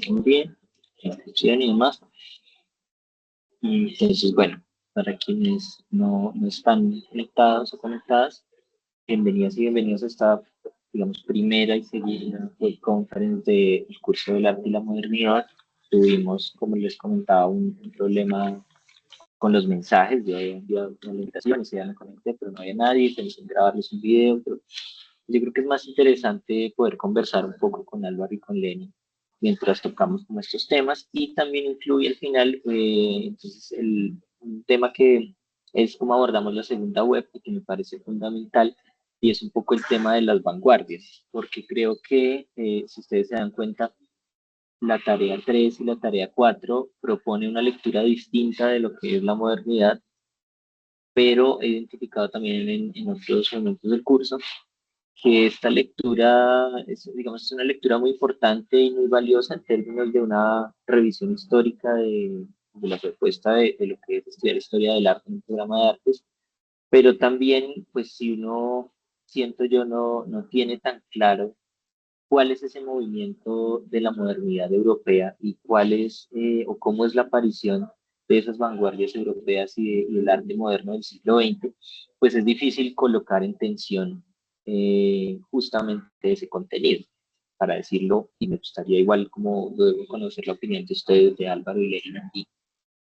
también, inclusión y demás. Entonces, bueno, para quienes no están conectados o conectadas, bienvenidas y bienvenidos a esta, digamos, primera y segunda web conference del curso del arte y la modernidad. Tuvimos, como les comentaba, un problema con los mensajes. Yo había enviado una invitación y se ya me conecté, pero no había nadie. Pensé en grabarles un video, pero yo creo que es más interesante poder conversar un poco con Álvaro y con Lenny mientras tocamos como estos temas, y también incluye al final entonces un tema que es cómo abordamos la segunda web y que me parece fundamental, y es un poco el tema de las vanguardias, porque creo que si ustedes se dan cuenta, la tarea 3 y la tarea 4 propone una lectura distinta de lo que es la modernidad, pero he identificado también en otros momentos del curso que esta lectura es, digamos, es una lectura muy importante y muy valiosa en términos de una revisión histórica de la propuesta de lo que es estudiar historia del arte en un programa de artes, pero también, pues si uno, siento yo, no tiene tan claro cuál es ese movimiento de la modernidad europea y cuál es o cómo es la aparición de esas vanguardias europeas y del arte moderno del siglo XX, pues es difícil colocar en tensión justamente ese contenido, para decirlo, y me gustaría igual como luego conocer la opinión de ustedes, de Álvaro y Leina. Y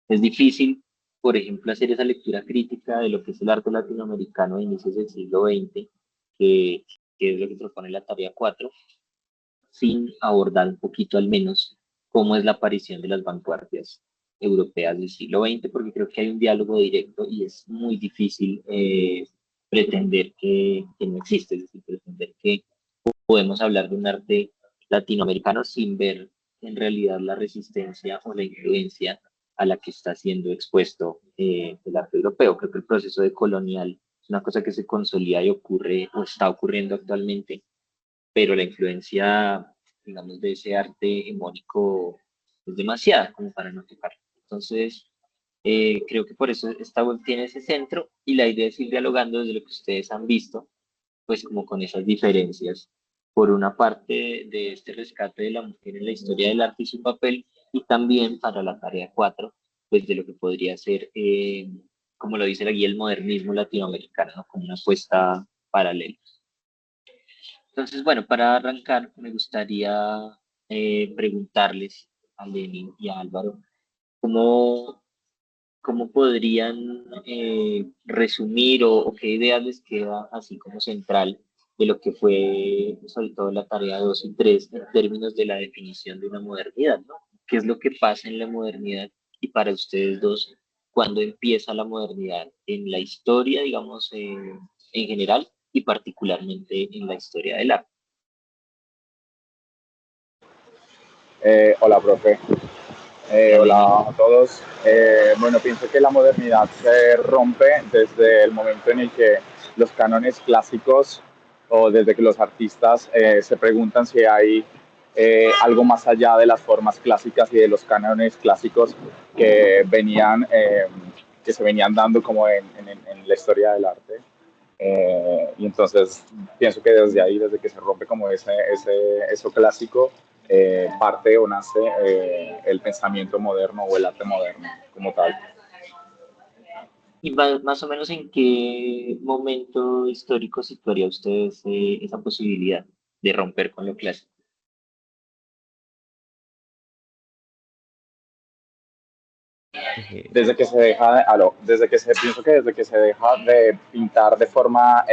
es difícil, por ejemplo, hacer esa lectura crítica de lo que es el arte latinoamericano de inicios del siglo XX, que, que es lo que propone la tarea 4, sin abordar un poquito al menos cómo es la aparición de las vanguardias europeas del siglo XX, porque creo que hay un diálogo directo y es muy difícil pretender que no existe, es decir, pretender que podemos hablar de un arte latinoamericano sin ver en realidad la resistencia o la influencia a la que está siendo expuesto el arte europeo. Creo que el proceso de colonial es una cosa que se consolida y ocurre o está ocurriendo actualmente, pero la influencia, digamos, de ese arte hegemónico es demasiada como para no tocarlo. Entonces, creo que por eso esta web tiene ese centro, y la idea es ir dialogando desde lo que ustedes han visto, pues como con esas diferencias. Por una parte, de este rescate de la mujer en la historia del arte y su papel, y también para la tarea 4, pues de lo que podría ser, como lo dice la guía, el modernismo latinoamericano, ¿no? Como una apuesta paralela. Entonces, bueno, para arrancar, me gustaría preguntarles a Lenin y a Álvaro, ¿cómo, cómo podrían resumir o qué ideas les queda así como central de lo que fue sobre todo la tarea 2 y 3 en términos de la definición de una modernidad, ¿no? ¿Qué es lo que pasa en la modernidad? Y para ustedes dos, ¿cuándo empieza la modernidad en la historia, digamos, en general, y particularmente en la historia del arte? Hola, profe. Hola, Lenny. Hola a todos. Bueno, pienso que la modernidad se rompe desde el momento en el que los cánones clásicos o desde que los artistas se preguntan si hay algo más allá de las formas clásicas y de los cánones clásicos que que se venían dando como en la historia del arte. Y entonces pienso que desde ahí, desde que se rompe como eso clásico, parte o nace el pensamiento moderno o el arte moderno como tal. ¿Y más o menos en qué momento histórico situaría ustedes esa posibilidad de romper con lo clásico? Eh, Desde que se deja, desde que se, pienso que desde que se deja de pintar de forma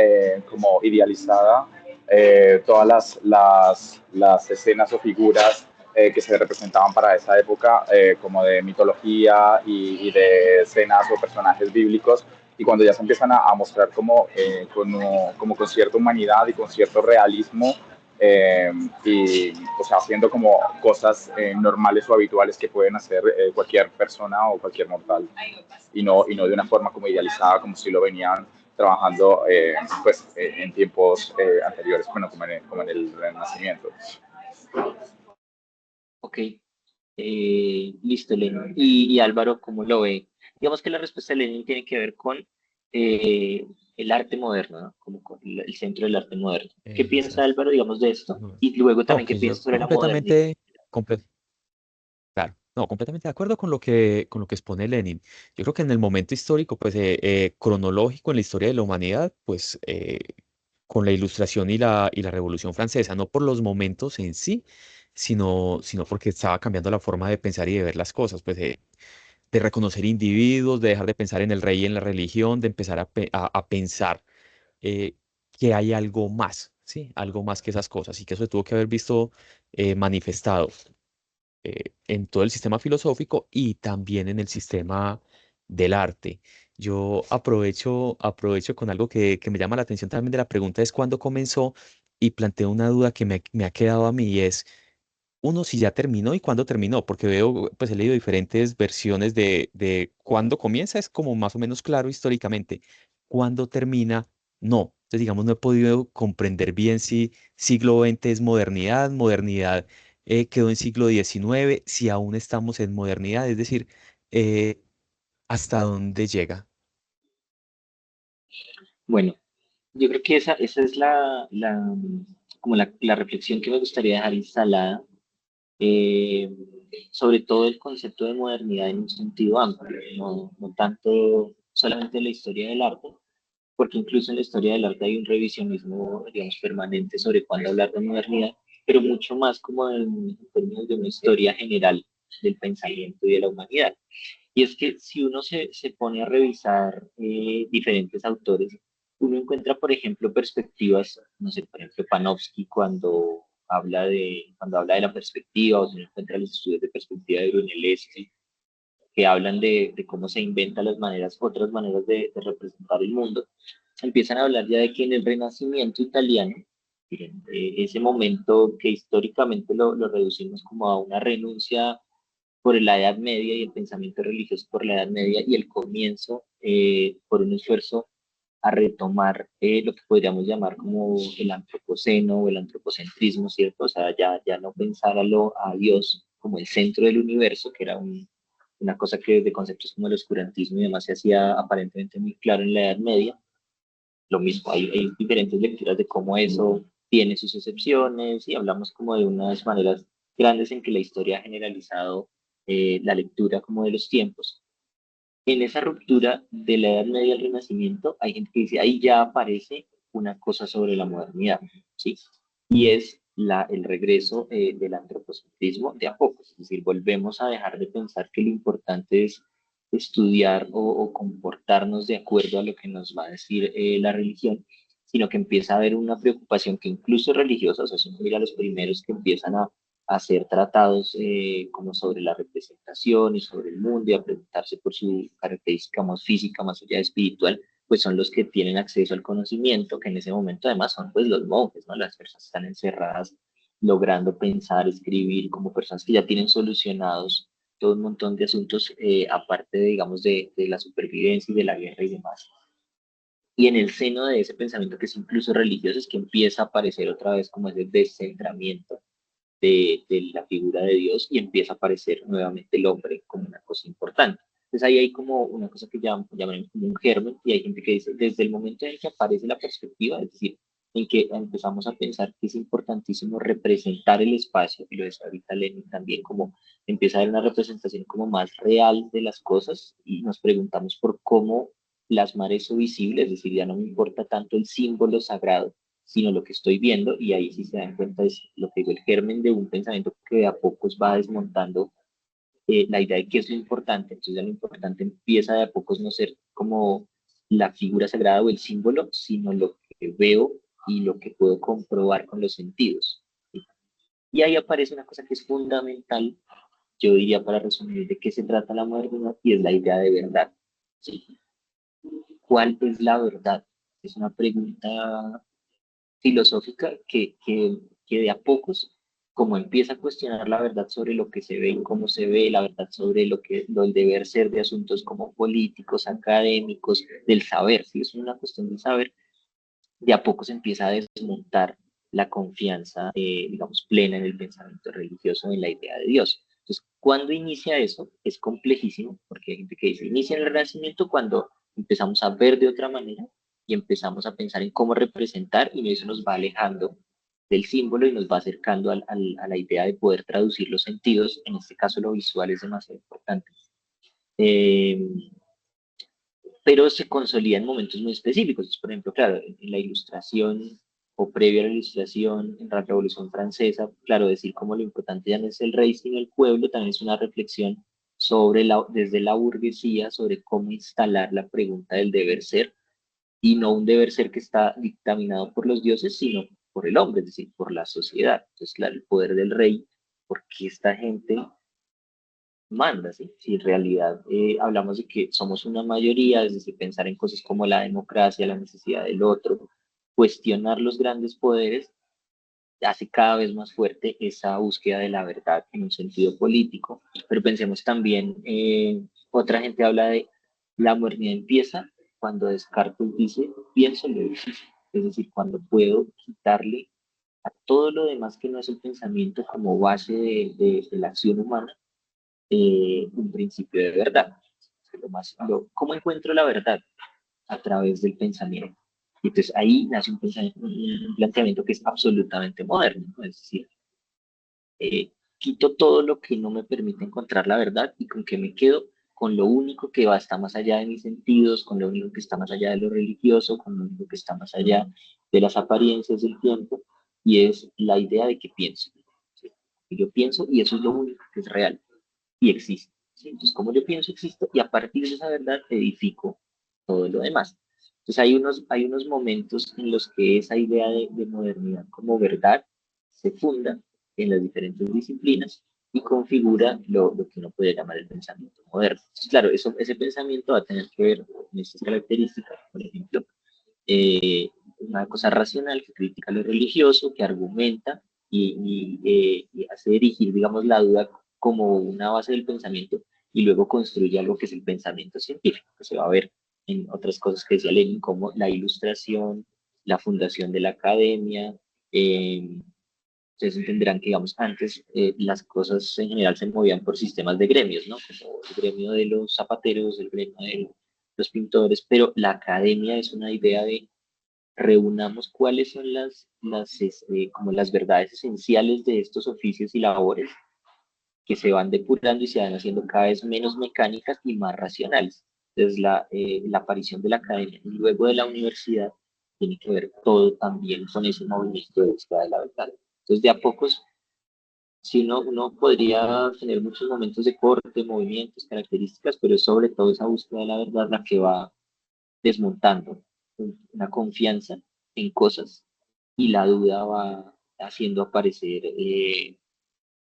como idealizada todas las escenas o figuras que se representaban para esa época, como de mitología y de escenas o personajes bíblicos, y cuando ya se empiezan a mostrar como con cierta humanidad y con cierto realismo, y o sea, haciendo como cosas normales o habituales que pueden hacer cualquier persona o cualquier mortal, y no de una forma como idealizada, como si lo venían trabajando en tiempos anteriores, bueno, como en el Renacimiento. Ok, listo, Lenin. Y Álvaro, ¿cómo lo ve? Digamos que la respuesta de Lenin tiene que ver con el arte moderno, ¿no? Como con el centro del arte moderno. ¿Qué piensa exacto. Álvaro, digamos, de esto? No, Y luego no, también, ¿qué pues yo piensa sobre la modernidad? No, completamente de acuerdo con lo que expone Lenin. Yo creo que en el momento histórico, pues cronológico en la historia de la humanidad, pues con la Ilustración y la Revolución Francesa, no por los momentos en sí, sino porque estaba cambiando la forma de pensar y de ver las cosas, pues de reconocer individuos, de dejar de pensar en el rey y en la religión, de empezar a pensar eh, que hay algo más, ¿sí? Algo más que esas cosas y que eso se tuvo que haber visto manifestado en todo el sistema filosófico y también en el sistema del arte. Yo aprovecho con algo que me llama la atención también de la pregunta es cuándo comenzó y planteo una duda que me ha quedado a mí y es, uno, si ya terminó y cuándo terminó, porque veo, pues he leído diferentes versiones de cuándo comienza, es como más o menos claro históricamente. Cuándo termina, no. Entonces, digamos, no he podido comprender bien si siglo XX es modernidad, modernidad quedó en siglo XIX, si aún estamos en modernidad, es decir, eh, ¿hasta dónde llega? Bueno, yo creo que esa es como la reflexión que me gustaría dejar instalada, eh, sobre todo el concepto de modernidad en un sentido amplio, no tanto solamente en la historia del arte, porque incluso en la historia del arte hay un revisionismo, digamos, permanente sobre cuándo hablar de modernidad, pero mucho más como en términos de una historia general del pensamiento y de la humanidad. Y es que si uno se pone a revisar diferentes autores, uno encuentra, por ejemplo, perspectivas, no sé, por ejemplo, Panofsky cuando habla de la perspectiva, o se encuentra los estudios de perspectiva de Brunelleschi, que hablan de cómo se inventan otras maneras de representar el mundo, empiezan a hablar ya de que en el Renacimiento italiano, miren, ese momento que históricamente lo reducimos como a una renuncia por la Edad Media y el pensamiento religioso por la Edad Media y el comienzo por un esfuerzo a retomar lo que podríamos llamar como el antropoceno o el antropocentrismo, ¿cierto? O sea, ya no pensar a Dios como el centro del universo, que era una cosa que desde conceptos como el oscurantismo y demás se hacía aparentemente muy claro en la Edad Media. Lo mismo, hay diferentes lecturas de cómo eso tiene sus excepciones y hablamos como de unas maneras grandes en que la historia ha generalizado la lectura como de los tiempos. En esa ruptura de la Edad Media al Renacimiento, hay gente que dice, ahí ya aparece una cosa sobre la modernidad, ¿sí? Y es el regreso del antropocentrismo de a poco, es decir, volvemos a dejar de pensar que lo importante es estudiar o comportarnos de acuerdo a lo que nos va a decir la religión, sino que empieza a haber una preocupación que incluso religiosa, o sea, si uno mira los primeros que empiezan a hacer tratados como sobre la representación y sobre el mundo y a preguntarse por su característica más física, más allá de espiritual, pues son los que tienen acceso al conocimiento, que en ese momento además son pues los monjes, ¿no? Las personas están encerradas logrando pensar, escribir como personas que ya tienen solucionados todo un montón de asuntos aparte, digamos, de la supervivencia y de la guerra y demás. Y en el seno de ese pensamiento que es incluso religioso es que empieza a aparecer otra vez como ese descentramiento de la figura de Dios y empieza a aparecer nuevamente el hombre como una cosa importante. Entonces ahí hay como una cosa que llaman como un germen y hay gente que dice, desde el momento en que aparece la perspectiva, es decir, en que empezamos a pensar que es importantísimo representar el espacio, y lo decía ahorita Lenin también, como empieza a haber una representación como más real de las cosas y nos preguntamos por cómo plasmar eso visible, es decir, ya no me importa tanto el símbolo sagrado, sino lo que estoy viendo, y ahí sí se dan cuenta es lo que digo, el germen de un pensamiento que de a pocos va desmontando la idea de qué es lo importante. Entonces ya lo importante empieza de a pocos no ser como la figura sagrada o el símbolo, sino lo que veo y lo que puedo comprobar con los sentidos. ¿Sí? Y ahí aparece una cosa que es fundamental, yo diría para resumir de qué se trata la modernidad, y es la idea de verdad. ¿Sí? ¿Cuál es la verdad? Es una pregunta filosófica que de a pocos, como empieza a cuestionar la verdad sobre lo que se ve y cómo se ve, la verdad sobre el deber ser de asuntos como políticos, académicos, del saber, si es una cuestión del saber, de a poco se empieza a desmontar la confianza, digamos, plena en el pensamiento religioso, en la idea de Dios. Entonces, ¿cuándo inicia eso? Es complejísimo, porque hay gente que dice, inicia en el Renacimiento cuando empezamos a ver de otra manera y empezamos a pensar en cómo representar y eso nos va alejando del símbolo y nos va acercando a la idea de poder traducir los sentidos. En este caso, lo visual es demasiado importante. Eh, pero se consolida en momentos muy específicos. Por ejemplo, claro, en la ilustración o previo a la ilustración, en la Revolución Francesa, claro, decir como lo importante ya no es el rey, sino el pueblo, también es una reflexión sobre desde la burguesía, sobre cómo instalar la pregunta del deber ser, y no un deber ser que está dictaminado por los dioses, sino por el hombre, es decir, por la sociedad. Entonces, claro, el poder del rey, porque esta gente manda, ¿sí? Si en realidad hablamos de que somos una mayoría, es decir, pensar en cosas como la democracia, la necesidad del otro, cuestionar los grandes poderes, hace cada vez más fuerte esa búsqueda de la verdad en un sentido político. Pero pensemos también, otra gente habla de la modernidad empieza cuando Descartes dice, pienso lo difícil, es decir, cuando puedo quitarle a todo lo demás que no es el pensamiento como base de la acción humana, un principio de verdad. ¿Cómo encuentro la verdad? A través del pensamiento. Y entonces ahí nace un planteamiento que es absolutamente moderno, ¿no? Es decir, quito todo lo que no me permite encontrar la verdad y con que me quedo con lo único que va está más allá de mis sentidos, con lo único que está más allá de lo religioso, con lo único que está más allá de las apariencias del tiempo, y es la idea de que pienso. ¿Sí? Yo pienso y eso es lo único que es real y existe. ¿Sí? Entonces, como yo pienso, existo y a partir de esa verdad edifico todo lo demás. Entonces, hay unos momentos en los que esa idea de modernidad como verdad se funda en las diferentes disciplinas y configura lo que uno puede llamar el pensamiento moderno. Entonces, claro, ese pensamiento va a tener que ver con estas características, por ejemplo, una cosa racional que critica lo religioso, que argumenta y hace dirigir, digamos, la duda como una base del pensamiento y luego construye algo que es el pensamiento científico, que se va a ver en otras cosas que decía Lenin, como la ilustración, la fundación de la academia. Ustedes entenderán que, digamos, antes las cosas en general se movían por sistemas de gremios, ¿no? Como el gremio de los zapateros, el gremio de los pintores, pero la academia es una idea de reunamos cuáles son como las verdades esenciales de estos oficios y labores que se van depurando y se van haciendo cada vez menos mecánicas y más racionales. Entonces, la aparición de la academia y luego de la universidad tiene que ver todo también con ese movimiento de búsqueda de la verdad. Entonces, de a pocos, si uno podría tener muchos momentos de corte, movimientos, características, pero es sobre todo esa búsqueda de la verdad la que va desmontando una confianza en cosas y la duda va haciendo aparecer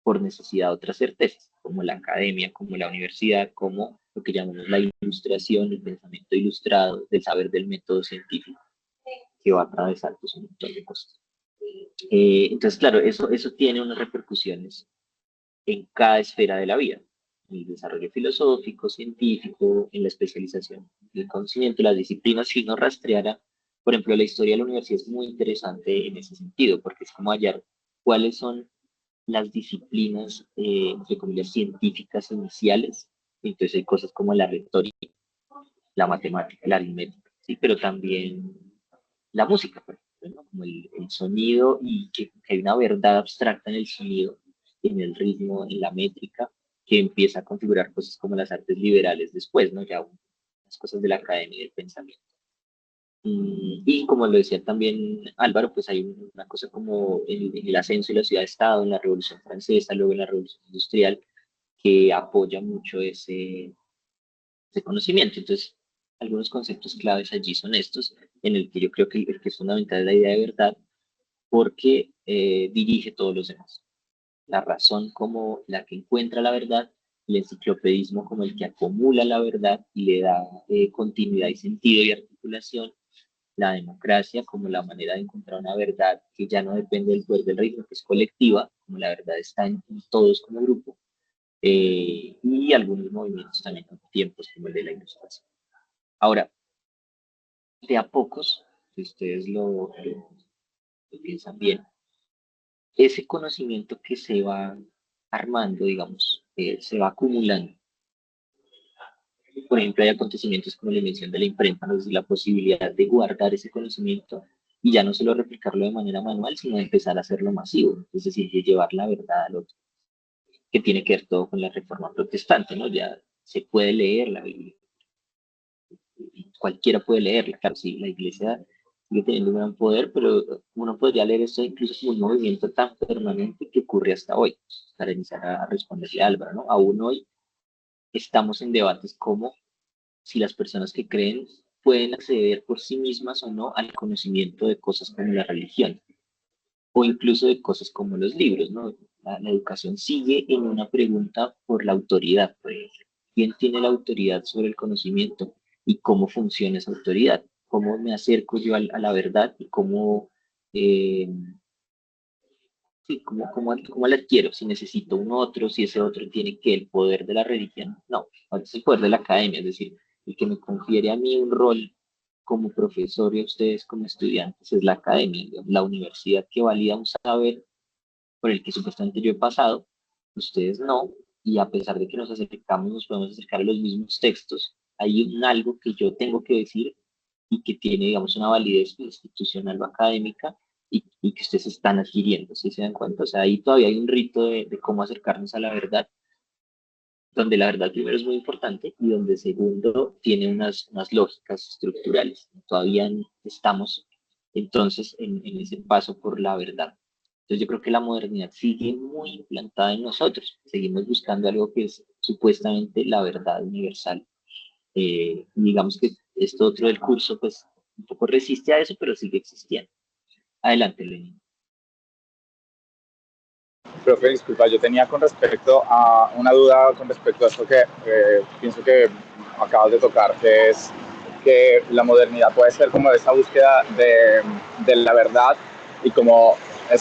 por necesidad otras certezas, como la academia, como la universidad, como lo que llamamos la ilustración, el pensamiento ilustrado, del saber del método científico, que va a atravesar pues, un montón de cosas. Entonces, claro, eso tiene unas repercusiones en cada esfera de la vida, en el desarrollo filosófico, científico, en la especialización del conocimiento, las disciplinas. Si uno rastreara, por ejemplo, la historia de la universidad es muy interesante en ese sentido, porque es como hallar cuáles son las disciplinas, entre comillas, científicas iniciales. Entonces hay cosas como la retórica, la matemática, la aritmética, ¿sí? Pero también la música, por ejemplo, ¿no? Como el sonido y que hay una verdad abstracta en el sonido, en el ritmo, en la métrica, que empieza a configurar cosas como las artes liberales después, ¿no? Ya las cosas de la academia y del pensamiento. Y como lo decía también Álvaro, pues hay una cosa como el ascenso de la ciudad-estado en la Revolución Francesa, luego en la Revolución Industrial, que apoya mucho ese conocimiento. Entonces, algunos conceptos claves allí son estos, en el que yo creo que el que es fundamental es la idea de verdad, porque dirige todos los demás. La razón como la que encuentra la verdad, el enciclopedismo como el que acumula la verdad y le da continuidad y sentido y articulación, la democracia como la manera de encontrar una verdad que ya no depende del poder del rey, sino que es colectiva, como la verdad está en todos como grupo, y algunos movimientos también con tiempos como el de la ilustración. Ahora, de a pocos, si ustedes lo piensan bien, ese conocimiento que se va armando, digamos, se va acumulando. Por ejemplo, hay acontecimientos como la invención de la imprenta, nos da la posibilidad de guardar ese conocimiento y ya no solo replicarlo de manera manual, sino empezar a hacerlo masivo, es decir, de llevar la verdad al otro, que tiene que ver todo con la reforma protestante, ¿no? Ya se puede leer la Biblia, cualquiera puede leerla, claro, sí, la iglesia sigue teniendo un gran poder, pero uno podría leer esto incluso como un movimiento tan permanente que ocurre hasta hoy, para iniciar a responderle a Álvaro, ¿no? Aún hoy estamos en debates como si las personas que creen pueden acceder por sí mismas o no al conocimiento de cosas como la religión o incluso de cosas como los libros, ¿no? La educación sigue en una pregunta por la autoridad, por ejemplo. ¿Quién tiene la autoridad sobre el conocimiento y cómo funciona esa autoridad? ¿Cómo me acerco yo a la verdad y cómo, eh, sí, cómo la adquiero? Si necesito un otro, si ese otro tiene que el poder de la religión. No, es el poder de la academia, es decir, el que me confiere a mí un rol como profesor y a ustedes como estudiantes es la academia, la universidad que valida un saber por el que supuestamente yo he pasado, ustedes no, y a pesar de que nos acercamos, nos podemos acercar a los mismos textos, hay un algo que yo tengo que decir y que tiene, digamos, una validez institucional o académica y que ustedes están adquiriendo, si se dan cuenta. O sea, ahí todavía hay un rito de cómo acercarnos a la verdad, donde la verdad primero es muy importante y donde segundo tiene unas lógicas estructurales. Todavía estamos entonces en ese paso por la verdad. Entonces yo creo que la modernidad sigue muy implantada en nosotros. Seguimos buscando algo que es supuestamente la verdad universal. Digamos que esto otro del curso pues un poco resiste a eso, pero sigue existiendo. Adelante, Lenin. Profe, disculpa, yo tenía con respecto a una duda con respecto a esto que pienso que acabas de tocar, que es que la modernidad puede ser como esa búsqueda de la verdad y como que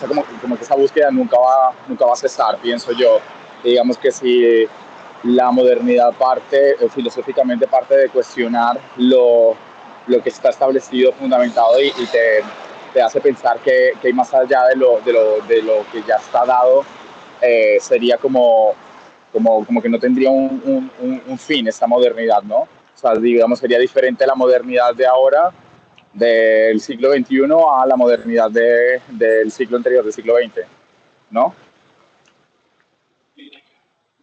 esa búsqueda nunca va a cesar, pienso yo. Y digamos que si la modernidad parte, filosóficamente parte de cuestionar lo que está establecido, fundamentado y te hace pensar que hay más allá de lo que ya está dado, sería como que no tendría un fin esta modernidad, ¿no? O sea, digamos, sería diferente la modernidad de ahora, del siglo XXI, a la modernidad del siglo anterior, del siglo XX, ¿no?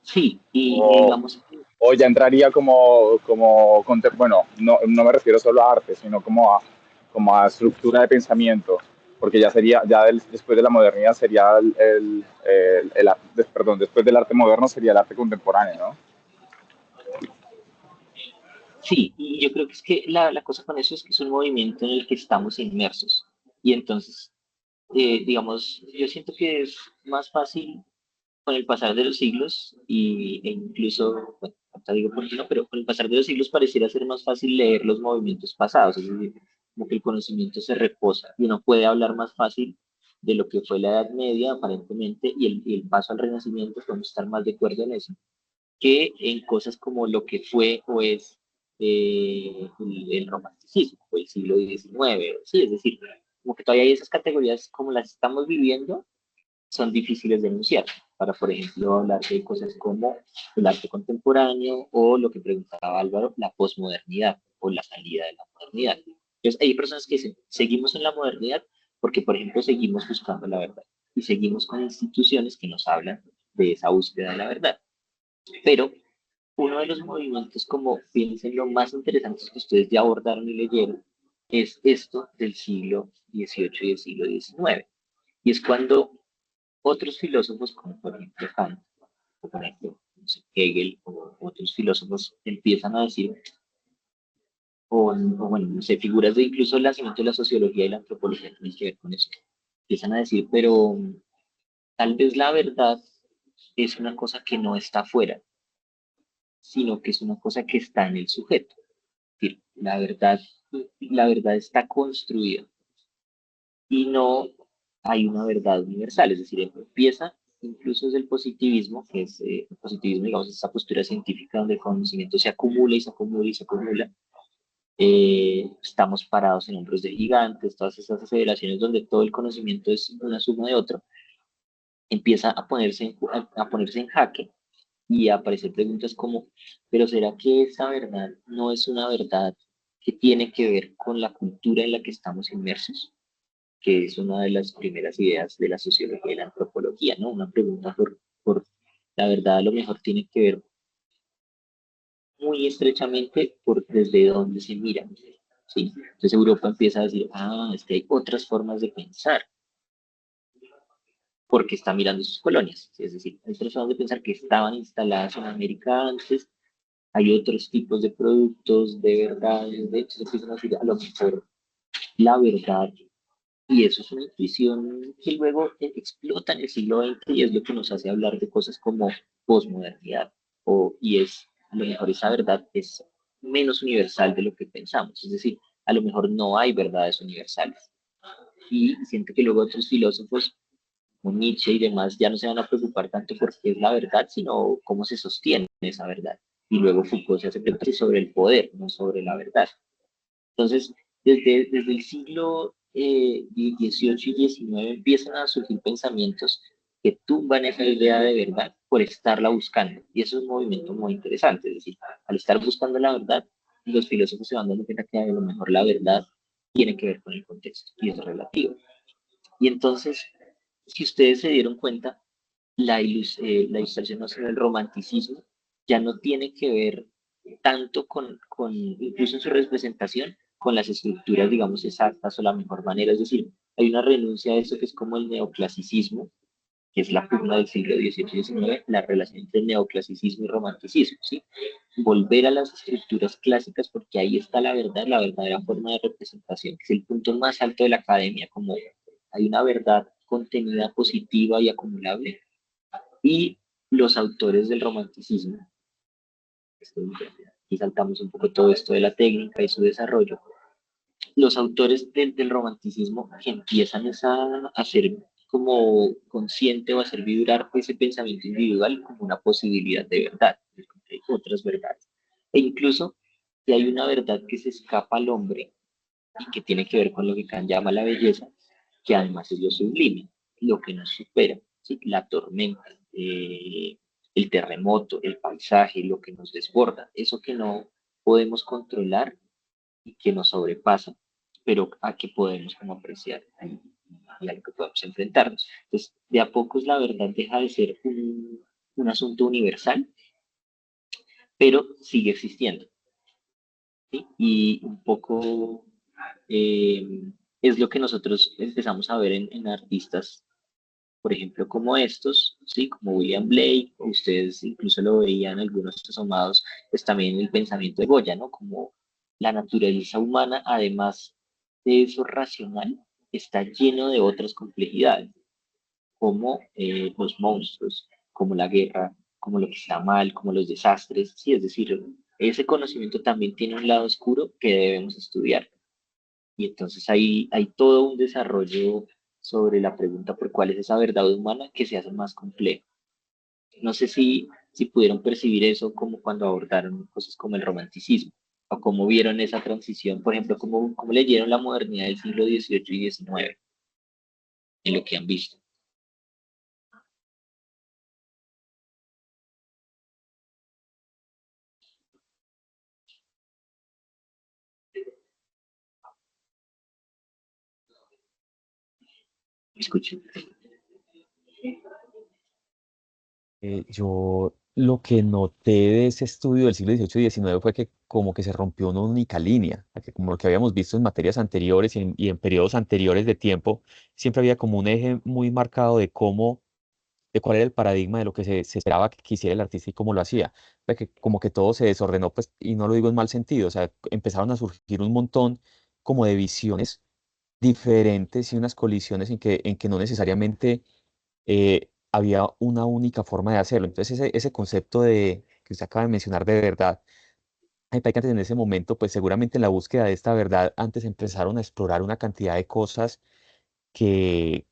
Sí, y O, digamos, o ya entraría bueno, no me refiero solo a arte, sino como a estructura de pensamiento, porque después de la modernidad sería perdón, después del arte moderno sería el arte contemporáneo, ¿no? sí, y yo creo que es que la cosa con eso es que es un movimiento en el que estamos inmersos. Y entonces, digamos, yo siento que es más fácil con el pasar de los siglos e incluso, bueno, ahorita digo por qué no, pero con el pasar de los siglos pareciera ser más fácil leer los movimientos pasados, es decir, como que el conocimiento se reposa y uno puede hablar más fácil de lo que fue la Edad Media aparentemente y el paso al Renacimiento, podemos estar más de acuerdo en eso, que en cosas como lo que fue o es el romanticismo o el siglo XIX, sí, es decir, como que todavía hay esas categorías como las estamos viviendo son difíciles de enunciar, para, por ejemplo, hablar de cosas como el arte contemporáneo o lo que preguntaba Álvaro, la posmodernidad o la salida de la modernidad. Entonces, hay personas que dicen, seguimos en la modernidad porque, por ejemplo, seguimos buscando la verdad y seguimos con instituciones que nos hablan de esa búsqueda de la verdad. Pero uno de los movimientos, como piensen, lo más interesantes que ustedes ya abordaron y leyeron, es esto del siglo XVIII y del siglo XIX. Y es cuando otros filósofos, como por ejemplo Kant, o por ejemplo no sé, Hegel, o otros filósofos empiezan a decir, o bueno, no sé, figuras de incluso el nacimiento de la sociología y la antropología tienen que ver con eso. Empiezan a decir, pero tal vez la verdad es una cosa que no está afuera, sino que es una cosa que está en el sujeto. Es decir, la verdad está construida y no hay una verdad universal, es decir, empieza incluso desde el positivismo, que es el positivismo, digamos, esa postura científica donde el conocimiento se acumula y se acumula y se acumula. Estamos parados en hombros de gigantes, todas esas aceleraciones donde todo el conocimiento es una suma de otro, empieza a ponerse en jaque y a aparecer preguntas como, pero ¿será que esa verdad no es una verdad que tiene que ver con la cultura en la que estamos inmersos? que es una de las primeras ideas de la sociología y la antropología, ¿no? Una pregunta por la verdad a lo mejor tiene que ver muy estrechamente por desde dónde se mira, ¿sí? Entonces Europa empieza a decir, es que hay otras formas de pensar, porque está mirando sus colonias, ¿sí? Es decir, hay otras formas de pensar que estaban instaladas en América antes, hay otros tipos de productos, de verdades, de hecho, se empiezan a decir, a lo mejor la verdad. Y eso es una intuición que luego explota en el siglo XX y es lo que nos hace hablar de cosas como posmodernidad. Y es, a lo mejor esa verdad es menos universal de lo que pensamos. Es decir, a lo mejor no hay verdades universales. Y siento que luego otros filósofos, como Nietzsche y demás, ya no se van a preocupar tanto por qué es la verdad, sino cómo se sostiene esa verdad. Y luego Foucault se hace preguntas sobre el poder, no sobre la verdad. Entonces, desde el siglo XVIII y XIX empiezan a surgir pensamientos que tumban esa idea de verdad por estarla buscando. Y eso es un movimiento muy interesante. Es decir, al estar buscando la verdad, los filósofos se van dando cuenta que a lo mejor la verdad tiene que ver con el contexto y es relativo. Y entonces, si ustedes se dieron cuenta, la ilustración no el romanticismo ya no tiene que ver tanto incluso en su representación, con las estructuras, digamos, exactas o la mejor manera. Es decir, hay una renuncia a eso que es como el neoclasicismo, que es la pugna del siglo XVIII y XIX, la relación entre neoclasicismo y romanticismo, ¿sí? Volver a las estructuras clásicas porque ahí está la verdad, la verdadera forma de representación, que es el punto más alto de la academia, como hay una verdad contenida, positiva y acumulable, y los autores del romanticismo, y saltamos un poco todo esto de la técnica y su desarrollo, los autores del romanticismo que empiezan a ser como consciente o a hacer vibrar ese pensamiento individual como una posibilidad de verdad, hay otras verdades. E incluso si hay una verdad que se escapa al hombre y que tiene que ver con lo que Kant llama la belleza, que además es lo sublime, lo que nos supera, ¿sí? La tormenta, el terremoto, el paisaje, lo que nos desborda, eso que no podemos controlar y que nos sobrepasa, pero a que podemos como apreciar y a lo que podemos enfrentarnos. Entonces, de a pocos la verdad deja de ser un asunto universal, pero sigue existiendo, ¿sí? Y un poco eh, es lo que nosotros empezamos a ver en artistas, por ejemplo, como estos, ¿sí? Como William Blake, o ustedes incluso lo veían algunos asomados, pues también el pensamiento de Goya, ¿no? Como la naturaleza humana, además de eso racional, está lleno de otras complejidades, como los monstruos, como la guerra, como lo que está mal, como los desastres, ¿sí? Es decir, ese conocimiento también tiene un lado oscuro que debemos estudiar. Y entonces hay todo un desarrollo sobre la pregunta por cuál es esa verdad humana que se hace más compleja. No sé si pudieron percibir eso como cuando abordaron cosas como el romanticismo, o cómo vieron esa transición, por ejemplo, cómo leyeron la modernidad del siglo XVIII y XIX en lo que han visto. Escuchen. Yo lo que noté de ese estudio del siglo XVIII y XIX fue que como que se rompió una única línea, que como lo que habíamos visto en materias anteriores y en periodos anteriores de tiempo, siempre había como un eje muy marcado de de cuál era el paradigma de lo que se esperaba que quisiera el artista y cómo lo hacía. Fue que como que todo se desordenó, pues, y no lo digo en mal sentido, o sea, empezaron a surgir un montón como de visiones diferentes y unas colisiones en que no necesariamente había una única forma de hacerlo. Entonces, ese concepto que usted acaba de mencionar de verdad, hay que en ese momento, pues seguramente en la búsqueda de esta verdad, antes empezaron a explorar una cantidad de cosas que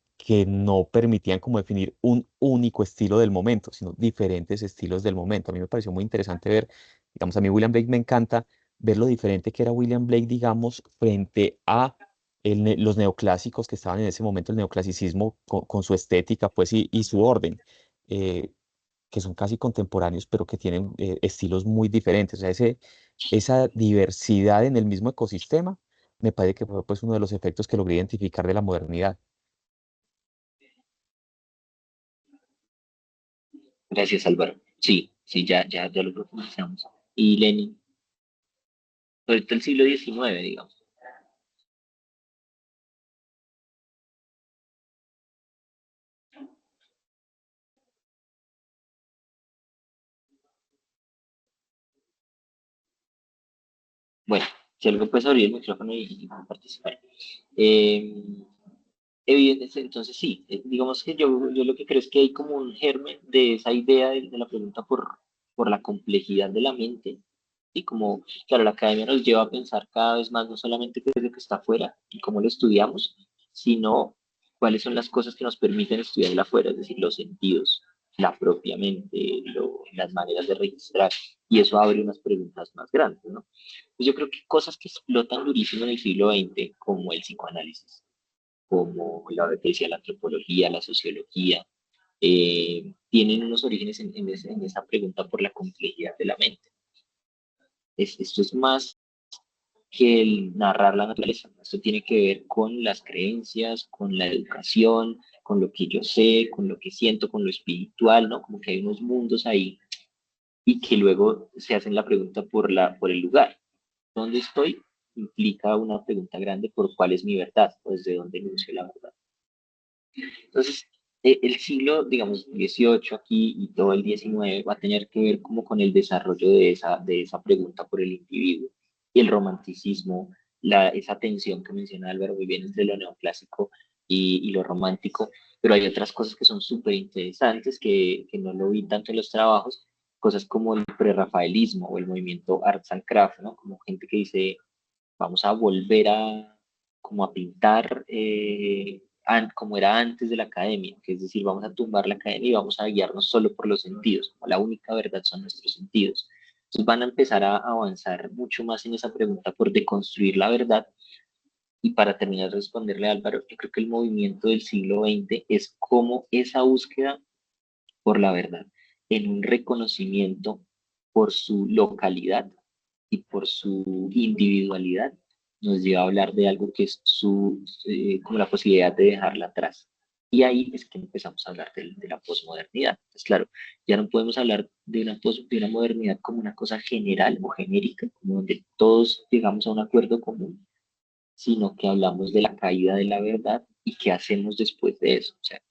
no permitían como definir un único estilo del momento, sino diferentes estilos del momento. A mí me pareció muy interesante ver, digamos, a mí William Blake me encanta ver lo diferente que era William Blake, digamos, frente a los neoclásicos que estaban en ese momento, el neoclasicismo con su estética, pues, y su orden, eh, que son casi contemporáneos, pero que tienen estilos muy diferentes. O sea, esa diversidad en el mismo ecosistema me parece que fue pues uno de los efectos que logré identificar de la modernidad. Gracias, Álvaro. Sí, sí, ya lo profundizamos. Y Lenin, ahorita el siglo XIX, digamos. Bueno, si algo puedes abrir el micrófono y participar. Eh, Evidente, entonces sí, digamos que yo lo que creo es que hay como un germen de esa idea de la pregunta por la complejidad de la mente y como, claro, la academia nos lleva a pensar cada vez más, no solamente qué es lo que está afuera y cómo lo estudiamos, sino cuáles son las cosas que nos permiten estudiarla afuera, es decir, los sentidos, la propia mente, las maneras de registrar, y eso abre unas preguntas más grandes, ¿no? Pues yo creo que cosas que explotan durísimo en el siglo XX, como el psicoanálisis, como que decía la antropología, la sociología, tienen unos orígenes en esa pregunta por la complejidad de la mente. Esto es más que el narrar la naturaleza. Esto tiene que ver con las creencias, con la educación, con lo que yo sé, con lo que siento, con lo espiritual, ¿no? Como que hay unos mundos ahí y que luego se hacen la pregunta por el lugar. ¿Dónde estoy? Implica una pregunta grande por cuál es mi verdad o desde dónde enuncio la verdad. Entonces, el siglo, digamos, XVIII aquí y todo el XIX va a tener que ver como con el desarrollo de esa pregunta por el individuo y el romanticismo, esa tensión que menciona Álvaro muy bien entre lo neoclásico y lo romántico, pero hay otras cosas que son súper interesantes que no lo vi tanto en los trabajos, cosas como el prerrafaelismo o el movimiento Arts and Crafts, ¿no? Como gente que dice, vamos a volver como a pintar como era antes de la academia, que es decir, vamos a tumbar la academia y vamos a guiarnos solo por los sentidos, como la única verdad son nuestros sentidos. Entonces van a empezar a avanzar mucho más en esa pregunta por deconstruir la verdad. Y para terminar de responderle a Álvaro, yo creo que el movimiento del siglo XX es como esa búsqueda por la verdad, en un reconocimiento por su localidad y por su individualidad, nos lleva a hablar de algo que es como la posibilidad de dejarla atrás. Y ahí es que empezamos a hablar de la posmodernidad. Pues claro, ya no podemos hablar de una modernidad como una cosa general o genérica, como donde todos llegamos a un acuerdo común, sino que hablamos de la caída de la verdad y qué hacemos después de eso. O sea,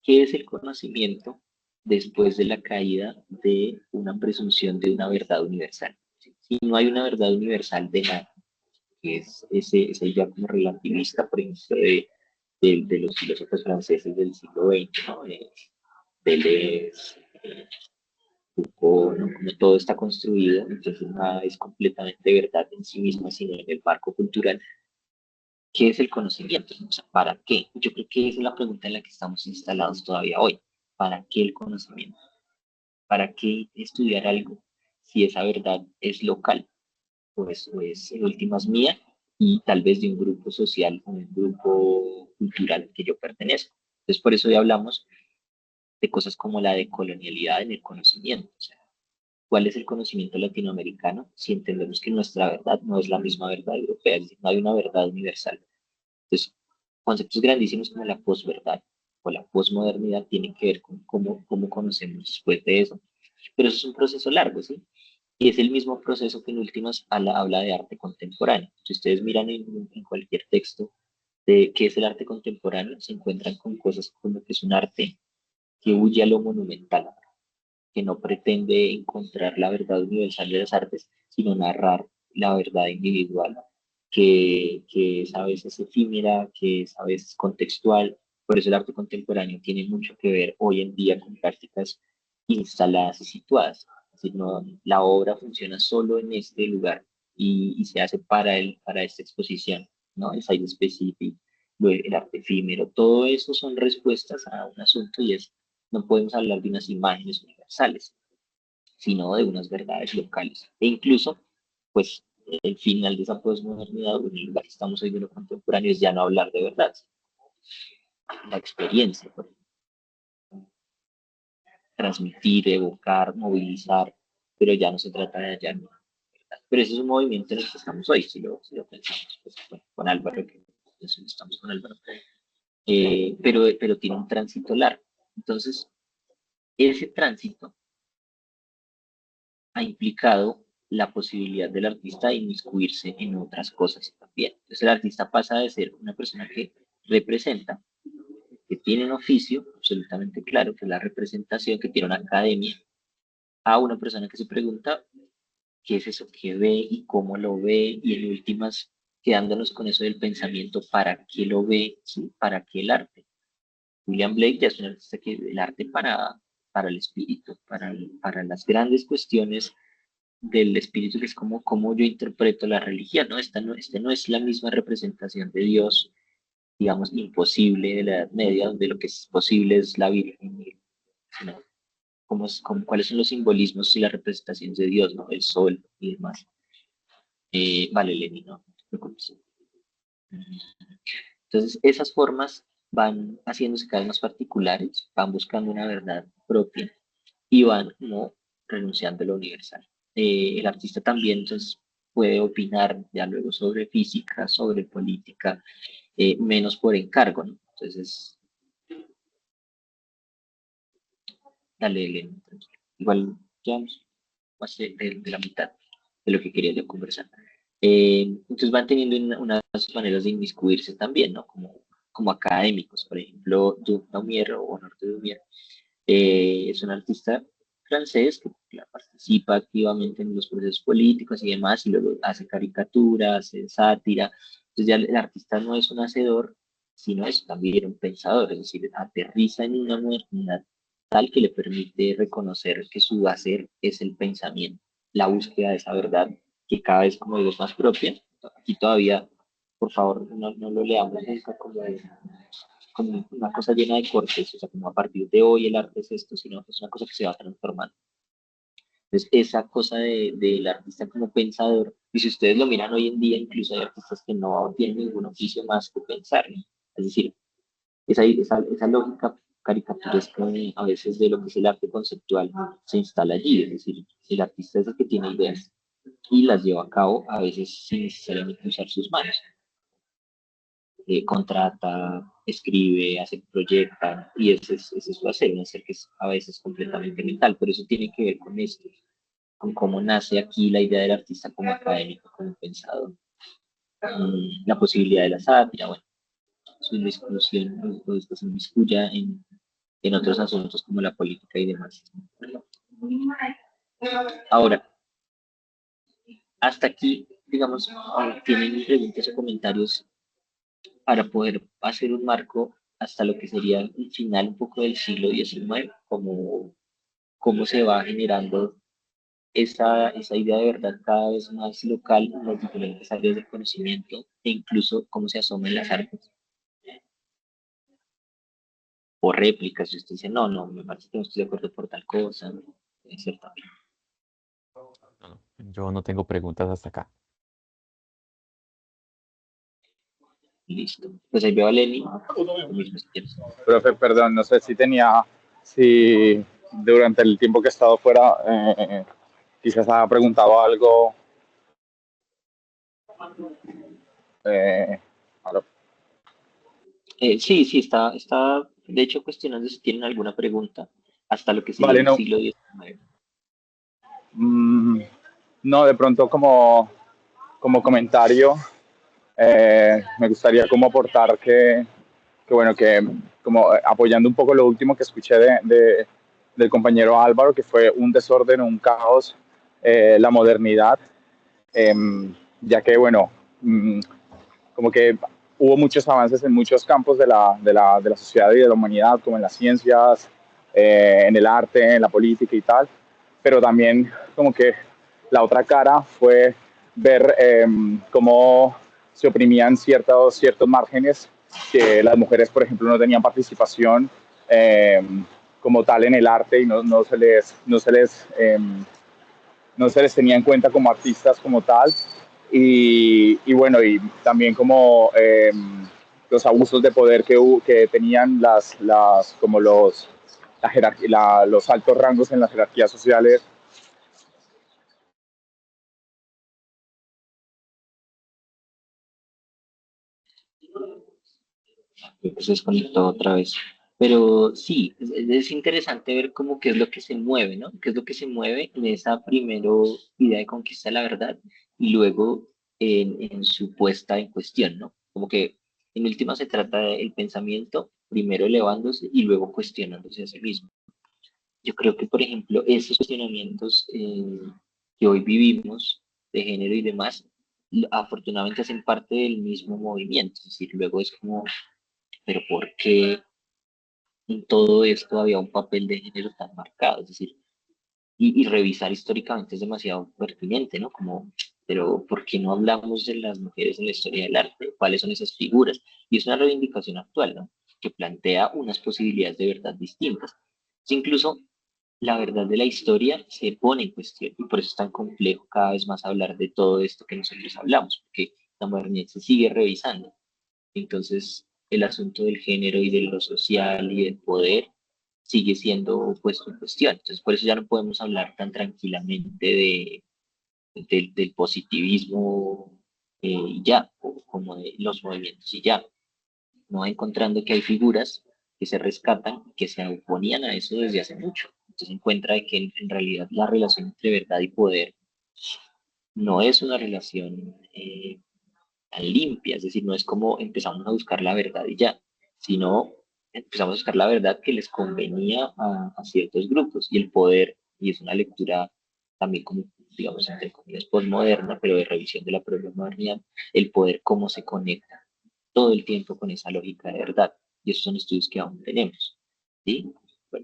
¿qué es el conocimiento después de la caída de una presunción de una verdad universal? Si no hay una verdad universal de nada, que es ese ya como relativista, por ejemplo, de los filósofos franceses del siglo XX, ¿no? Deleuze, Foucault, ¿no? Como todo está construido, entonces nada es completamente verdad en sí mismo, sino en el marco cultural. ¿Qué es el conocimiento? O sea, ¿para qué? Yo creo que esa es la pregunta en la que estamos instalados todavía hoy. ¿Para qué el conocimiento? ¿Para qué estudiar algo si esa verdad es local? Pues en últimas mía y tal vez de un grupo social, un grupo cultural que yo pertenezco. Entonces, por eso hoy hablamos de cosas como la decolonialidad en el conocimiento. O sea, ¿cuál es el conocimiento latinoamericano si entendemos que nuestra verdad no es la misma verdad europea? Es decir, no hay una verdad universal. Entonces, conceptos grandísimos como la posverdad o la posmodernidad tienen que ver con cómo conocemos después de eso. Pero eso es un proceso largo, ¿sí? Y es el mismo proceso que en últimas habla de arte contemporáneo. Si ustedes miran en cualquier texto de qué es el arte contemporáneo, se encuentran con cosas como que es un arte que huye a lo monumental, que no pretende encontrar la verdad universal de las artes, sino narrar la verdad individual, que es a veces efímera, que es a veces contextual. Por eso el arte contemporáneo tiene mucho que ver hoy en día con prácticas instaladas y situadas. Es decir, no, la obra funciona solo en este lugar y se hace para esta exposición, ¿no? El site specific, el arte efímero, todo eso son respuestas a un asunto y es no podemos hablar de unas imágenes universales, sino de unas verdades locales. E incluso, pues, el final de esa posmodernidad, en el lugar que estamos hoy de lo contemporáneo, es ya no hablar de verdad, la experiencia, por ejemplo, transmitir, evocar, movilizar, pero ya no se trata de hallar verdad. pero ese es un movimiento en el que estamos hoy, si lo pensamos, pues, bueno, con Álvaro, que pues, estamos con Álvaro, pero tiene un tránsito largo. Entonces, ese tránsito ha implicado la posibilidad del artista de inmiscuirse en otras cosas también. Entonces el artista pasa de ser una persona que representa, que tiene un oficio absolutamente claro, que es la representación, que tiene una academia, a una persona que se pregunta qué es eso que ve y cómo lo ve, y en últimas quedándonos con eso del pensamiento, ¿para qué lo ve? ¿Sí? ¿Para qué el arte? William Blake ya es un artista que el arte para el espíritu, para las grandes cuestiones del espíritu, que es como yo interpreto la religión, ¿no? Este no es la misma representación de Dios, digamos, imposible de la Edad Media, donde lo que es posible es la Virgen, ¿no? Cuáles son los simbolismos y las representaciones de Dios, ¿no? El sol y demás. Vale, Lenin, ¿no? Entonces, esas formas van haciéndose cada vez más particulares, van buscando una verdad propia y van como renunciando a lo universal. El artista también entonces puede opinar ya luego sobre física, sobre política, menos por encargo, ¿no? Entonces, dale, Elena, tranquilo. Igual ya más de la mitad de lo que quería yo conversar. Entonces van teniendo unas maneras de inmiscuirse también, ¿no? Como académicos, por ejemplo, Duke Daumier o Honor de Daumier es un artista francés que participa activamente en los procesos políticos y demás, y luego hace caricaturas, hace sátira. Entonces ya el artista no es un hacedor, sino es también un pensador, es decir, aterriza en una modernidad tal que le permite reconocer que su hacer es el pensamiento, la búsqueda de esa verdad que cada vez, como digo, es más propia. Aquí todavía, por favor, no lo leamos nunca como una cosa llena de cortes, o sea, como a partir de hoy el arte es esto, sino que es una cosa que se va transformando. Entonces, esa cosa del artista como pensador, y si ustedes lo miran hoy en día, incluso hay artistas que no tienen ningún oficio más que pensar, ¿no? Es decir, esa lógica caricaturesca a veces de lo que es el arte conceptual se instala allí, es decir, el artista es el que tiene ideas y las lleva a cabo a veces sin necesariamente usar sus manos. Contrata, escribe, hace, proyecta, y ese es su hacer, un hacer que es a veces completamente mental, pero eso tiene que ver con esto, con cómo nace aquí la idea del artista como académico, como pensador. La posibilidad de la sátira, bueno, su discusión, todo esto se inmiscuya en otros asuntos como la política y demás. Ahora, hasta aquí, digamos, tienen preguntas o comentarios para poder hacer un marco hasta lo que sería el final un poco del siglo XIX, cómo se va generando esa idea de verdad cada vez más local en las diferentes áreas del conocimiento e incluso cómo se asoman las artes o réplicas. Si usted dice, no, me parece que no estoy de acuerdo por tal cosa, es cierto. No, no, yo no tengo preguntas hasta acá. Listo. Pues ahí veo a Lenny. Lo mismo si quieres. Profe, perdón, no sé si durante el tiempo que he estado fuera, quizás ha preguntado algo. Eh, ahora, Sí, está, de hecho, cuestionando si tienen alguna pregunta hasta lo que sería vale, el no, siglo XIX. mm, no, de pronto como comentario, me gustaría como aportar que bueno, que como apoyando un poco lo último que escuché del compañero Álvaro, que fue un desorden, un caos, la modernidad, eh, ya que bueno, como que hubo muchos avances en muchos campos de la sociedad y de la humanidad, como en las ciencias, en el arte, en la política y tal, pero también como que la otra cara fue ver cómo se oprimían ciertos márgenes, que las mujeres, por ejemplo, no tenían participación como tal en el arte y no se les tenía en cuenta como artistas como tal. Y bueno, y también como los abusos de poder que tenían como los altos rangos en las jerarquías sociales Creo que se desconectó otra vez. Pero sí, es interesante ver cómo qué es lo que se mueve, ¿no? Qué es lo que se mueve en esa primero idea de conquista de la verdad y luego en su puesta en cuestión, ¿no? Como que en última se trata del pensamiento primero elevándose y luego cuestionándose a sí mismo. Yo creo que, por ejemplo, esos cuestionamientos que hoy vivimos de género y demás, afortunadamente hacen parte del mismo movimiento. Es decir, luego es como, pero ¿por qué en todo esto había un papel de género tan marcado? Es decir, y revisar históricamente es demasiado pertinente, ¿no? Como, pero ¿por qué no hablamos de las mujeres en la historia del arte? ¿Cuáles son esas figuras? Y es una reivindicación actual, ¿no? Que plantea unas posibilidades de verdad distintas. Incluso la verdad de la historia se pone en cuestión y por eso es tan complejo cada vez más hablar de todo esto que nosotros hablamos, porque la modernidad se sigue revisando. Entonces, el asunto del género y de lo social y del poder sigue siendo puesto en cuestión. Entonces, por eso ya no podemos hablar tan tranquilamente del positivismo y ya, o como de los movimientos y ya, no encontrando que hay figuras que se rescatan, que se oponían a eso desde hace mucho. Entonces se encuentra de que en realidad la relación entre verdad y poder no es una relación tan limpia, es decir, no es como empezamos a buscar la verdad y ya, sino empezamos a buscar la verdad que les convenía a ciertos grupos y el poder, y es una lectura también como, digamos, entre comillas, postmoderna, pero de revisión de la propia modernidad, el poder cómo se conecta todo el tiempo con esa lógica de verdad. Y esos son estudios que aún tenemos, ¿sí?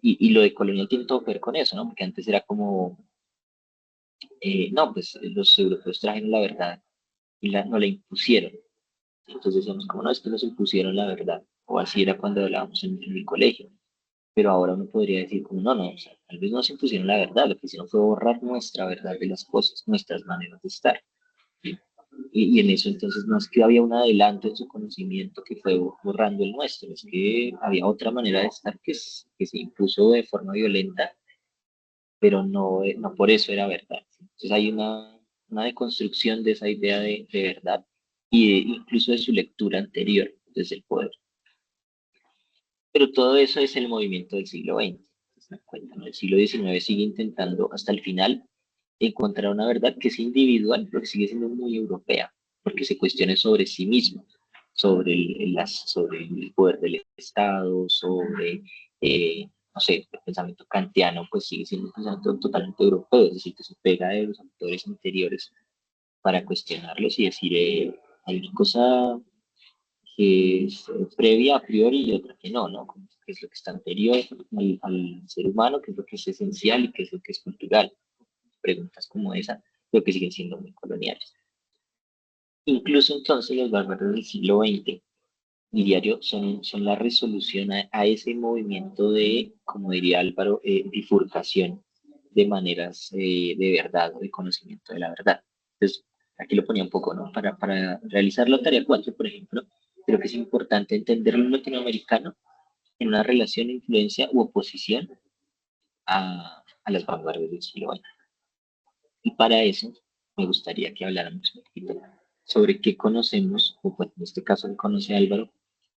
Y lo de colonial tiene todo que ver con eso, ¿no? Porque antes era como, no, pues los europeos trajeron la verdad y no la impusieron. Entonces decíamos, como no, es que nos impusieron la verdad. O así era cuando hablábamos en mi colegio. Pero ahora uno podría decir, como no, no, o sea, tal vez nos impusieron la verdad, lo que hicieron fue borrar nuestra verdad de las cosas, nuestras maneras de estar. ¿Sí? Y en eso entonces no es que había un adelanto en su conocimiento que fue borrando el nuestro, es que había otra manera de estar que se impuso de forma violenta, pero no, no por eso era verdad. Entonces hay una deconstrucción de esa idea de verdad y incluso de su lectura anterior desde el poder. Pero todo eso es el movimiento del siglo XX. ¿Se dan cuenta, no? El siglo XIX sigue intentando hasta el final encontrar una verdad que es individual, pero que sigue siendo muy europea, porque se cuestione sobre sí mismo, sobre sobre el poder del Estado, sobre, no sé, el pensamiento kantiano, pues sigue siendo un pensamiento totalmente europeo, es decir, que se pega de los autores anteriores para cuestionarlos y decir, hay una cosa que es previa a priori y otra que no, ¿no? Como que es lo que está anterior al ser humano, que es lo que es esencial y que es lo que es cultural. Preguntas como esa, pero que siguen siendo muy coloniales. Incluso entonces los bárbaros del siglo XX, diría yo, son la resolución a ese movimiento de, como diría Álvaro, bifurcación de maneras de verdad o de conocimiento de la verdad. Entonces, aquí lo ponía un poco, ¿no? Para realizar la tarea 4, por ejemplo, creo que es importante entender lo latinoamericano en una relación, influencia u oposición a las vanguardias del siglo XX. Y para eso me gustaría que habláramos un poquito sobre qué conocemos, o pues, en este caso que conoce Álvaro,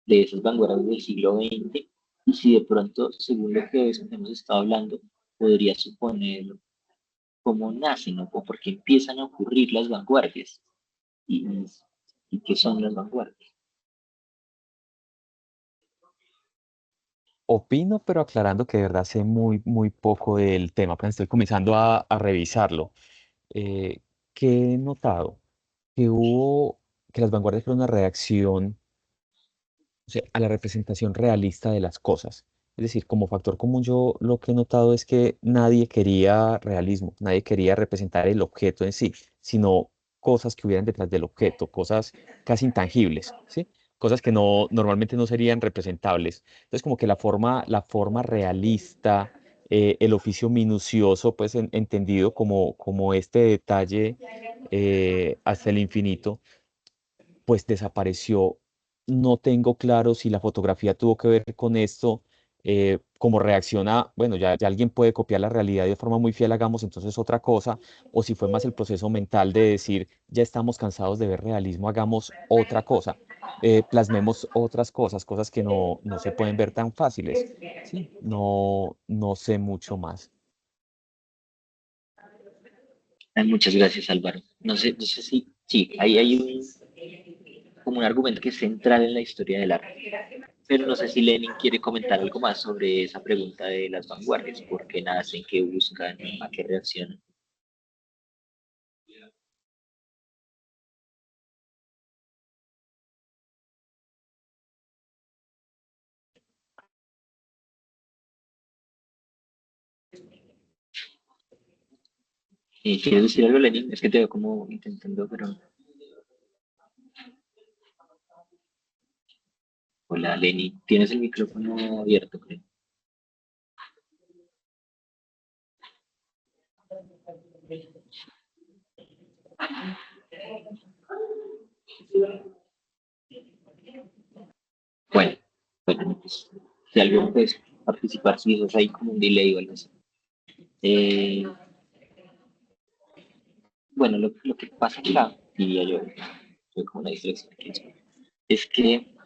de esas vanguardias del siglo XX, y si de pronto, según lo que hemos estado hablando, podría suponer cómo nacen o por qué empiezan a ocurrir las vanguardias y, y qué son las vanguardias. Opino, pero aclarando que de verdad sé muy, muy poco del tema, apenas estoy comenzando a revisarlo. Eh, ¿Qué he notado? Que las vanguardias fueron una reacción, o sea, a la representación realista de las cosas. Es decir, como factor común yo lo que he notado es que nadie quería realismo, nadie quería representar el objeto en sí, sino cosas que hubieran detrás del objeto, cosas casi intangibles, ¿sí? Cosas que normalmente no serían representables. Entonces, como que la forma realista, el oficio minucioso, pues entendido como este detalle hasta el infinito pues desapareció. No tengo claro si la fotografía tuvo que ver con esto, como reacciona, bueno, ya alguien puede copiar la realidad y de forma muy fiel hagamos entonces otra cosa, o si fue más el proceso mental de decir, ya estamos cansados de ver realismo, hagamos otra cosa, plasmemos otras cosas, cosas que no se pueden ver tan fáciles. Sí, no sé mucho más. Muchas gracias, Álvaro. No sé si, sí, ahí hay como un argumento que es central en la historia del arte. Pero no sé si Lenin quiere comentar algo más sobre esa pregunta de las vanguardias, por qué nacen, qué buscan, a qué reaccionan. ¿Quieres decir algo, Lenin? Es que te veo como intentando, pero... Hola, Lenin. Tienes el micrófono abierto, creo. Bueno, bueno, pues, si alguien puede participar, si eso es ahí como un delay o algo así. Eh, bueno, lo que pasa acá, diría yo, fue como una distracción aquí, es que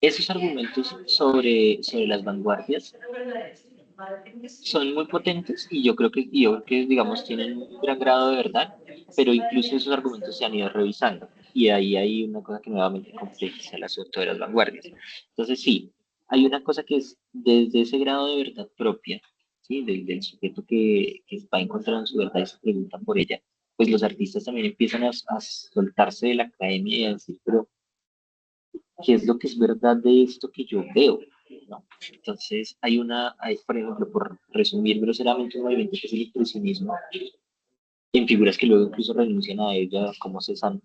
esos argumentos sobre las vanguardias son muy potentes y yo creo que digamos tienen un gran grado de verdad, pero incluso esos argumentos se han ido revisando y ahí hay una cosa que nuevamente complejiza el asunto de las vanguardias. Entonces sí, hay una cosa que es desde ese grado de verdad propia, ¿sí? Del sujeto que va encontrando su verdad y se pregunta por ella, pues los artistas también empiezan a soltarse de la academia y a decir, pero qué es lo que es verdad de esto que yo veo, ¿no? Entonces, por ejemplo, por resumir groseramente un movimiento que es el impresionismo, en figuras que luego incluso renuncian a ella, como Cézanne,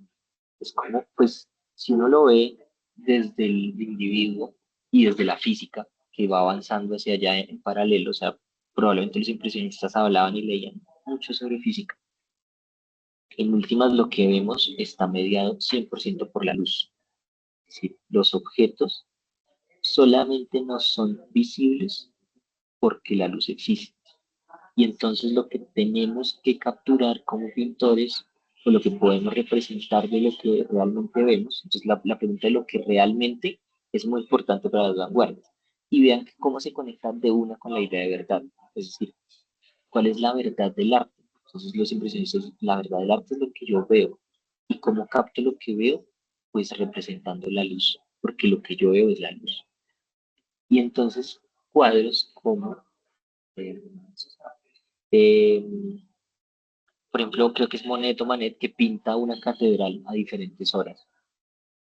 es como, pues, si uno lo ve desde el individuo y desde la física, que va avanzando hacia allá en paralelo, o sea, probablemente los impresionistas hablaban y leían mucho sobre física. En últimas, lo que vemos está mediado 100% por la luz. Es decir, los objetos solamente nos son visibles porque la luz existe. Y entonces lo que tenemos que capturar como pintores o lo que podemos representar de lo que realmente vemos, entonces la pregunta de lo que realmente es muy importante para las vanguardias. Y vean cómo se conecta de una con la idea de verdad. Es decir, ¿cuál es la verdad del arte? Entonces los impresionistas, la verdad del arte es lo que yo veo. ¿Y cómo capto lo que veo? Pues representando la luz, porque lo que yo veo es la luz. Y entonces cuadros como, eh, eh, por ejemplo, creo que es Monet o Manet que pinta una catedral a diferentes horas.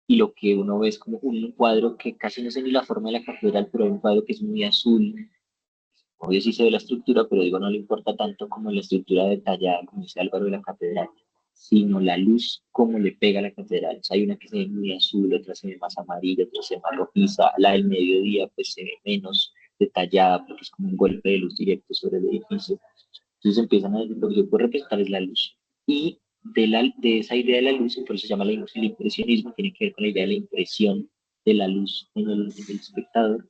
Y lo que uno ve es como un cuadro que casi no sé ni la forma de la catedral, pero hay un cuadro que es muy azul. Obvio sí se ve la estructura, pero digo, no le importa tanto como la estructura detallada, como dice Álvaro de la catedral, sino la luz, cómo le pega a la catedral. O sea, hay una que se ve muy azul, otra se ve más amarilla, otra se ve más rojiza, la del mediodía pues se ve menos detallada porque es como un golpe de luz directo sobre el edificio. Entonces empiezan a decir, lo que yo puedo representar es la luz. Y de esa idea de la luz, por eso se llama el impresionismo, tiene que ver con la idea de la impresión de la luz en el espectador.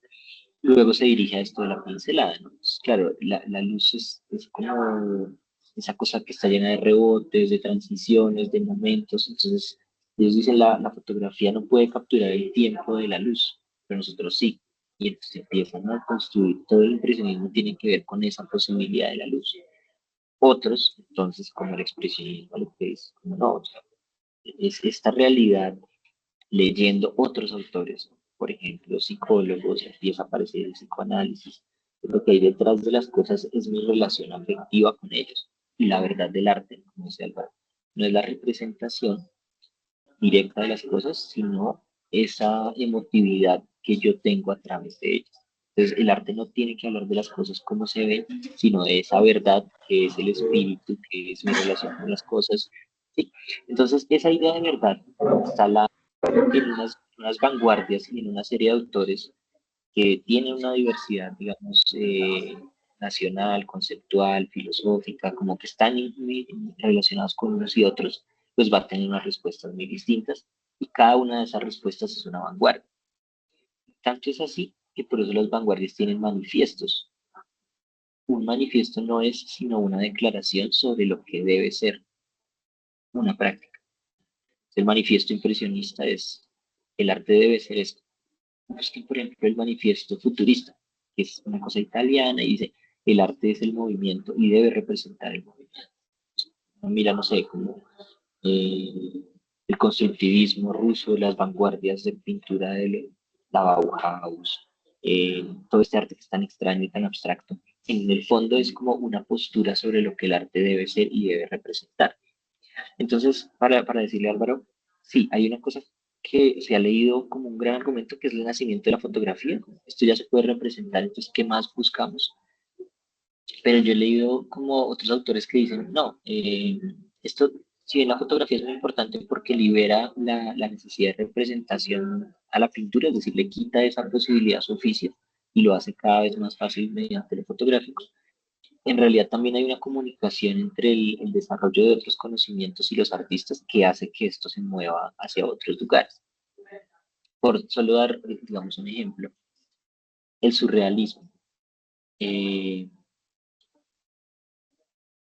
Luego se dirige a esto de la pincelada, ¿no? Entonces, claro, la luz es como esa cosa que está llena de rebotes, de transiciones, de momentos. Entonces, ellos dicen la fotografía no puede capturar el tiempo de la luz, pero nosotros sí. Y entonces empiezan a construir, todo el impresionismo tiene que ver con esa posibilidad de la luz. Otros, entonces, como el expresionismo, lo que es, como no, o sea, es esta realidad leyendo otros autores, por ejemplo, psicólogos, empieza a aparecer el psicoanálisis. Lo que hay detrás de las cosas es mi relación afectiva con ellos. Y la verdad del arte, como dice Álvaro, no es la representación directa de las cosas, sino esa emotividad que yo tengo a través de ellas. Entonces, el arte no tiene que hablar de las cosas como se ven, sino de esa verdad que es el espíritu, que es mi relación con las cosas. ¿Sí? Entonces, esa idea de verdad está en unas vanguardias y en una serie de autores que tienen una diversidad, digamos, nacional, conceptual, filosófica, como que están muy relacionados con unos y otros, pues va a tener unas respuestas muy distintas y cada una de esas respuestas es una vanguardia. Tanto es así que por eso las vanguardias tienen manifiestos. Un manifiesto no es sino una declaración sobre lo que debe ser una práctica. El manifiesto impresionista es, el arte debe ser esto. Busquen, por ejemplo, el manifiesto futurista, que es una cosa italiana y dice, el arte es el movimiento y debe representar el movimiento. Mira, no sé, como eh, el constructivismo ruso, las vanguardias de pintura de la Bauhaus, todo este arte que es tan extraño y tan abstracto, en el fondo es como una postura sobre lo que el arte debe ser y debe representar. Entonces, para decirle a Álvaro, sí, hay una cosa que se ha leído como un gran argumento que es el nacimiento de la fotografía. Esto ya se puede representar, entonces, ¿qué más buscamos? Pero yo he leído como otros autores que dicen, no, esto, si bien la fotografía es muy importante porque libera la necesidad de representación a la pintura, es decir, le quita esa posibilidad a su oficio y lo hace cada vez más fácil mediante lo fotográfico. En realidad también hay una comunicación entre el desarrollo de otros conocimientos y los artistas que hace que esto se mueva hacia otros lugares. Por solo dar, digamos, un ejemplo, el surrealismo. Eh,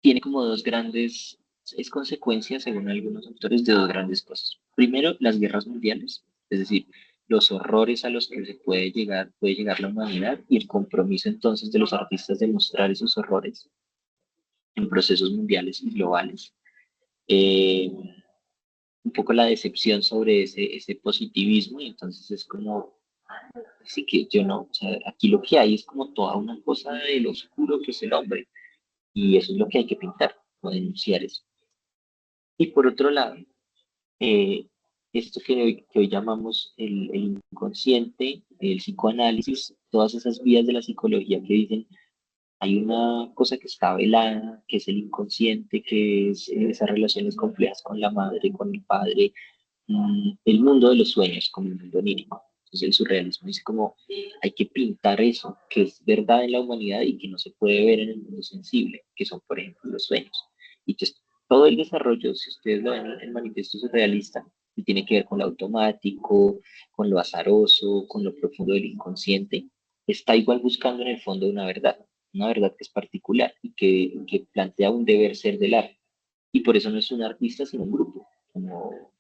Tiene como dos grandes, es consecuencia, según algunos autores, de dos grandes cosas. Primero, las guerras mundiales, es decir, los horrores a los que puede llegar la humanidad y el compromiso entonces de los artistas de mostrar esos horrores en procesos mundiales y globales. Eh, un poco la decepción sobre ese positivismo y entonces es como, así que yo no, o sea, aquí lo que hay es como toda una cosa del oscuro que es el hombre y eso es lo que hay que pintar o denunciar eso. Y por otro lado, eh, esto que hoy llamamos el inconsciente, el psicoanálisis, todas esas vías de la psicología que dicen hay una cosa que está velada, que es el inconsciente, que es esas relaciones complejas con la madre, con el padre, el mundo de los sueños como un mundo onírico. Entonces el surrealismo dice como hay que pintar eso que es verdad en la humanidad y que no se puede ver en el mundo sensible, que son por ejemplo los sueños. Y entonces todo el desarrollo, si ustedes lo ven en el manifiesto surrealista, que tiene que ver con lo automático, con lo azaroso, con lo profundo del inconsciente, está igual buscando en el fondo una verdad que es particular y que plantea un deber ser del arte. Y por eso no es un artista, sino un grupo, como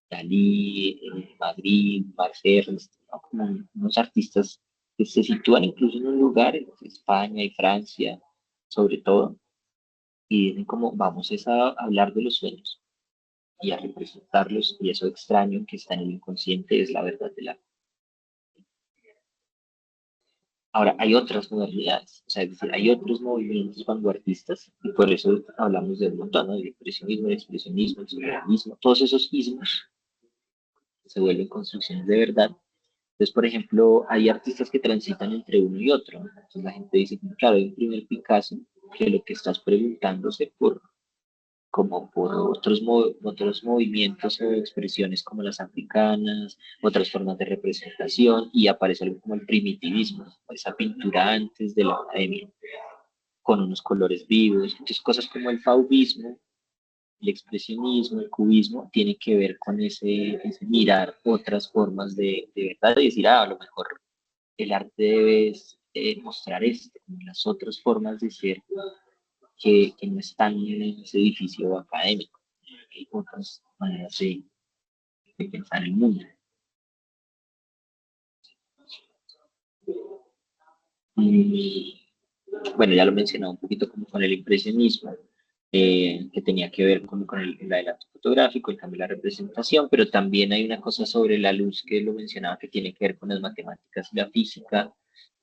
Dalí, Madrid, Marcel, ¿no? Como unos artistas que se sitúan incluso en un lugar, en España y Francia, sobre todo, y dicen como vamos es a hablar de los sueños y a representarlos, y eso extraño que está en el inconsciente es la verdad de la... Ahora, hay otras modernidades, o sea, es decir, hay otros movimientos vanguardistas, y por eso hablamos del montón, ¿no? Del impresionismo, el expresionismo, el surrealismo, todos esos ismos se vuelven construcciones de verdad. Entonces, por ejemplo, hay artistas que transitan entre uno y otro, ¿no? Entonces la gente dice, claro, hay un primer Picasso que lo que estás preguntándose por como por otros movimientos o expresiones como las africanas, otras formas de representación, y aparece algo como el primitivismo, esa pintura antes de la academia, con unos colores vivos. Entonces, cosas como el fauvismo, el expresionismo, el cubismo, tiene que ver con ese mirar otras formas de verdad y decir, ah, a lo mejor el arte debe mostrar esto, como las otras formas de ser que no están en ese edificio académico. Hay otras maneras de pensar el mundo. Y bueno, ya lo mencionaba un poquito como con el impresionismo, que tenía que ver con el adelanto fotográfico, el cambio de la representación, pero también hay una cosa sobre la luz que lo mencionaba que tiene que ver con las matemáticas y la física,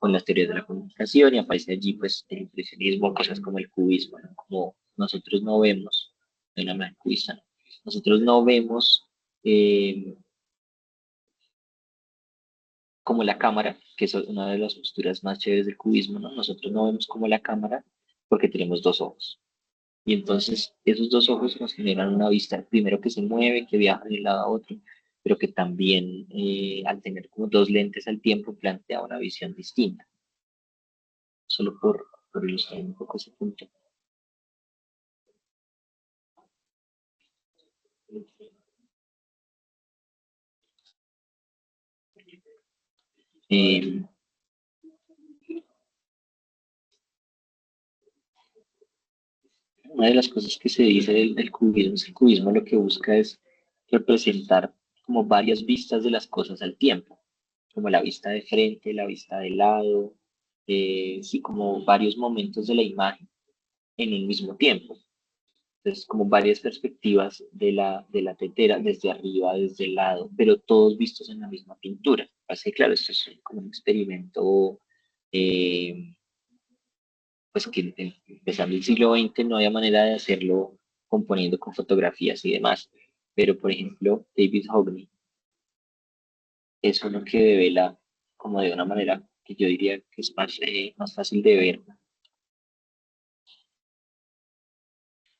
con las teorías de la comunicación, y aparece allí pues el impresionismo, cosas como el cubismo, ¿no? Como nosotros no vemos, de una manera cubista, ¿no? Nosotros no vemos eh, como la cámara, que es una de las posturas más chéveres del cubismo, ¿no? Nosotros no vemos como la cámara porque tenemos dos ojos. Y entonces esos dos ojos nos generan una vista, primero que se mueve, que viaja de un lado a otro, pero que también al tener como dos lentes al tiempo plantea una visión distinta, solo por ilustrar un poco ese punto. Eh, una de las cosas que se dice del cubismo es que el cubismo lo que busca es representar como varias vistas de las cosas al tiempo, como la vista de frente, la vista de lado, sí, como varios momentos de la imagen en el mismo tiempo. Entonces, como varias perspectivas de la tetera, desde arriba, desde el lado, pero todos vistos en la misma pintura. Así, claro, esto es como un experimento, eh, pues que empezando el siglo XX no había manera de hacerlo componiendo con fotografías y demás. Pero, por ejemplo, David Hockney es uno que devela como de una manera que yo diría que es más fácil de ver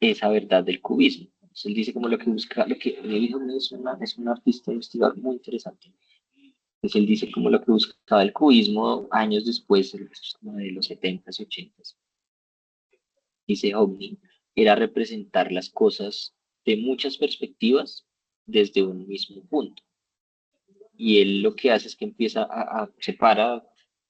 esa verdad del cubismo. Entonces, él dice como lo que busca, lo que David Hockney es un artista investigador muy interesante. Entonces él dice como lo que buscaba el cubismo años después, como de los 70s y 80s, dice Hockney, era representar las cosas de muchas perspectivas desde un mismo punto. Y él lo que hace es que empieza se para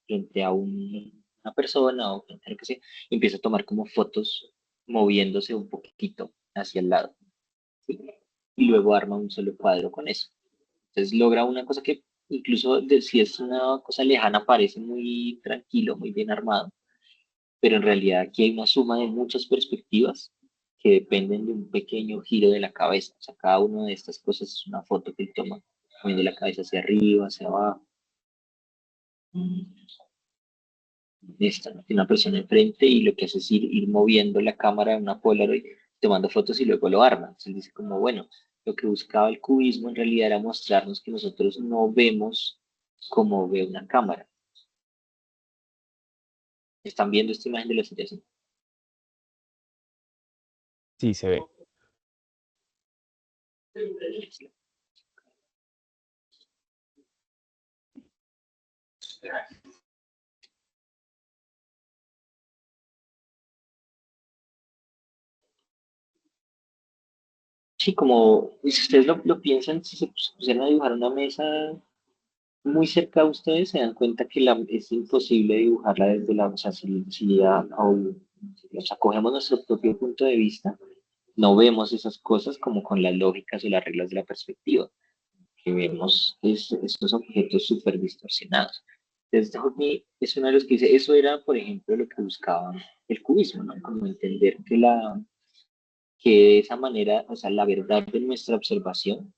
frente a una persona o frente a lo que sea, y empieza a tomar como fotos moviéndose un poquito hacia el lado, ¿sí? Y luego arma un solo cuadro con eso. Entonces logra una cosa que incluso si es una cosa lejana parece muy tranquilo, muy bien armado, pero en realidad aquí hay una suma de muchas perspectivas que dependen de un pequeño giro de la cabeza. O sea, cada una de estas cosas es una foto que él toma, moviendo la cabeza hacia arriba, hacia abajo. Esta, ¿no? Tiene una persona enfrente y lo que hace es ir moviendo la cámara en una Polaroid, tomando fotos y luego lo arma. Entonces él dice como, bueno, lo que buscaba el cubismo en realidad era mostrarnos que nosotros no vemos como ve una cámara. Están viendo esta imagen de la situación. Sí, se ve. Sí, como si ustedes lo piensan, si se pusieran a dibujar una mesa muy cerca de ustedes, se dan cuenta que es imposible dibujarla desde la, o sea, si acogemos nuestro propio punto de vista, no vemos esas cosas como con las lógicas o las reglas de la perspectiva, que vemos estos objetos súper distorsionados. Entonces, Hockney es uno de los que dice, eso era, por ejemplo, lo que buscaba el cubismo, ¿no? Como entender que de esa manera, o sea, la verdad de nuestra observación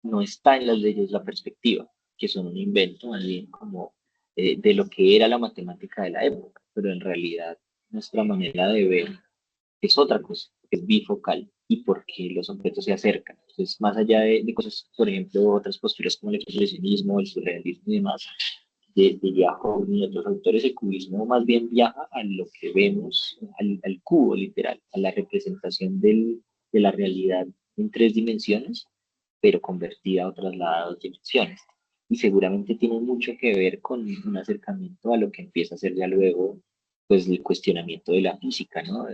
no está en las leyes de la perspectiva, que son un invento más bien como de lo que era la matemática de la época, pero en realidad nuestra manera de ver es otra cosa, es bifocal y porque los objetos se acercan. Entonces, más allá de cosas, por ejemplo, otras posturas como el expresionismo, el surrealismo y demás, de Viajo y otros autores, el cubismo más bien viaja a lo que vemos, al cubo literal, a la representación de la realidad en tres dimensiones, pero convertida a otras dos dimensiones. Y seguramente tiene mucho que ver con un acercamiento a lo que empieza a ser ya luego, pues, el cuestionamiento de la física, ¿no?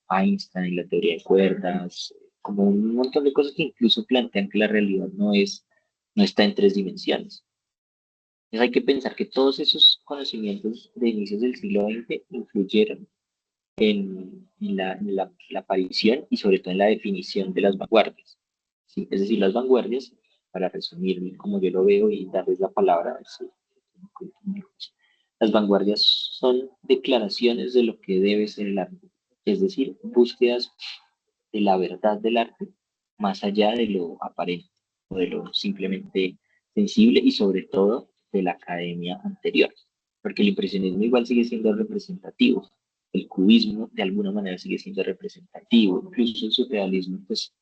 Einstein, la teoría de cuerdas, como un montón de cosas que incluso plantean que la realidad no está en tres dimensiones. Entonces hay que pensar que todos esos conocimientos de inicios del siglo XX influyeron en la aparición y sobre todo en la definición de las vanguardias. ¿Sí? Es decir, las vanguardias, para resumir como yo lo veo y darles la palabra, ¿sí? Las vanguardias son declaraciones de lo que debe ser el arte, es decir, búsquedas de la verdad del arte más allá de lo aparente o de lo simplemente sensible y sobre todo de la academia anterior, porque el impresionismo igual sigue siendo representativo, el cubismo de alguna manera sigue siendo representativo, incluso el surrealismo, pues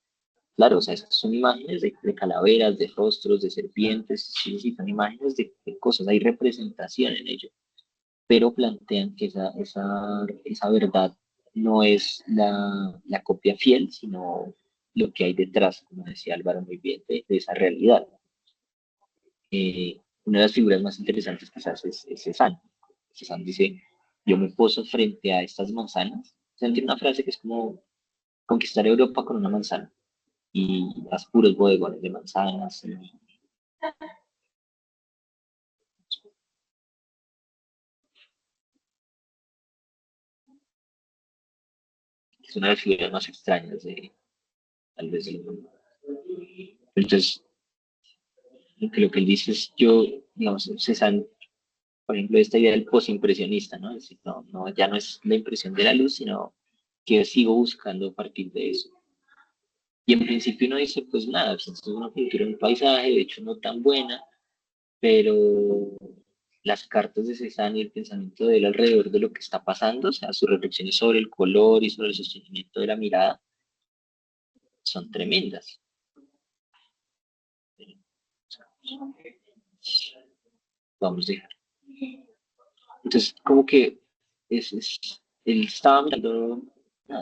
claro, o sea, estas son imágenes de calaveras, de rostros, de serpientes, sí, sí, son imágenes de cosas, hay representación en ello, pero plantean que esa verdad no es la copia fiel, sino lo que hay detrás, como decía Álvaro muy bien, de esa realidad. Una de las figuras más interesantes quizás es Cézanne. Cézanne dice, yo me poso frente a estas manzanas. Cézanne tiene una frase que es como conquistar Europa con una manzana y las puros bodegones de manzanas. Es una de las figuras más extrañas de, tal vez, del mundo. Entonces, lo que él dice es, yo, digamos, Cézanne, por ejemplo, esta idea del posimpresionista, ¿no? Es decir, ya no es la impresión de la luz, sino que yo sigo buscando a partir de eso. Y en principio uno dice, pues nada, pues esto es una pintura de un paisaje, de hecho no tan buena, pero las cartas de Cézanne y el pensamiento de él alrededor de lo que está pasando, o sea, sus reflexiones sobre el color y sobre el sostenimiento de la mirada, son tremendas. Vamos a dejar. Entonces, como que él estaba mirando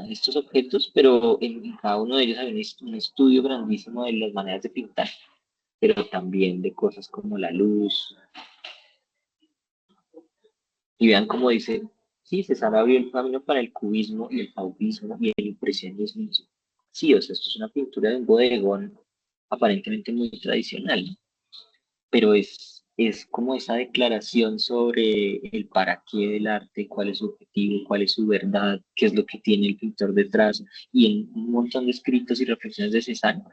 estos objetos, pero en cada uno de ellos había un estudio grandísimo de las maneras de pintar, pero también de cosas como la luz. Y vean cómo dice, sí, César abrió el camino para el cubismo y el fauvismo y el impresionismo. Sí, o sea, esto es una pintura de un bodegón aparentemente muy tradicional, pero es como esa declaración sobre el para qué del arte, cuál es su objetivo, cuál es su verdad, qué es lo que tiene el pintor detrás, y en un montón de escritos y reflexiones de Cézanne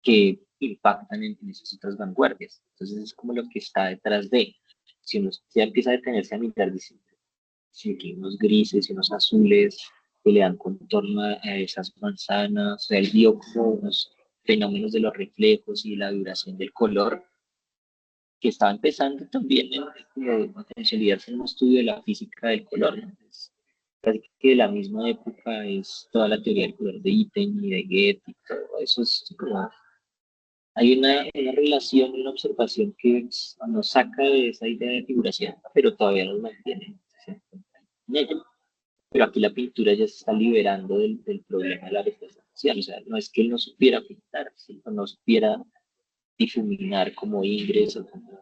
que impactan en esas otras vanguardias. Entonces es como lo que está detrás de, si uno ya empieza a detenerse a mirar, dice, sí, que unos grises y unos azules que le dan contorno a esas manzanas, o sea, él vio como unos fenómenos de los reflejos y la duración del color, que estaba empezando también a potencializarse en un estudio de la física del color, ¿no? Casi que de la misma época es toda la teoría del color de Itten y de Goethe y todo eso es como hay una relación, una observación que nos saca de esa idea de figuración, pero todavía nos mantiene en ella. Pero aquí la pintura ya se está liberando del problema de la representación. O sea, no es que él no supiera pintar, ¿sí? O no supiera difuminar como Ingres o como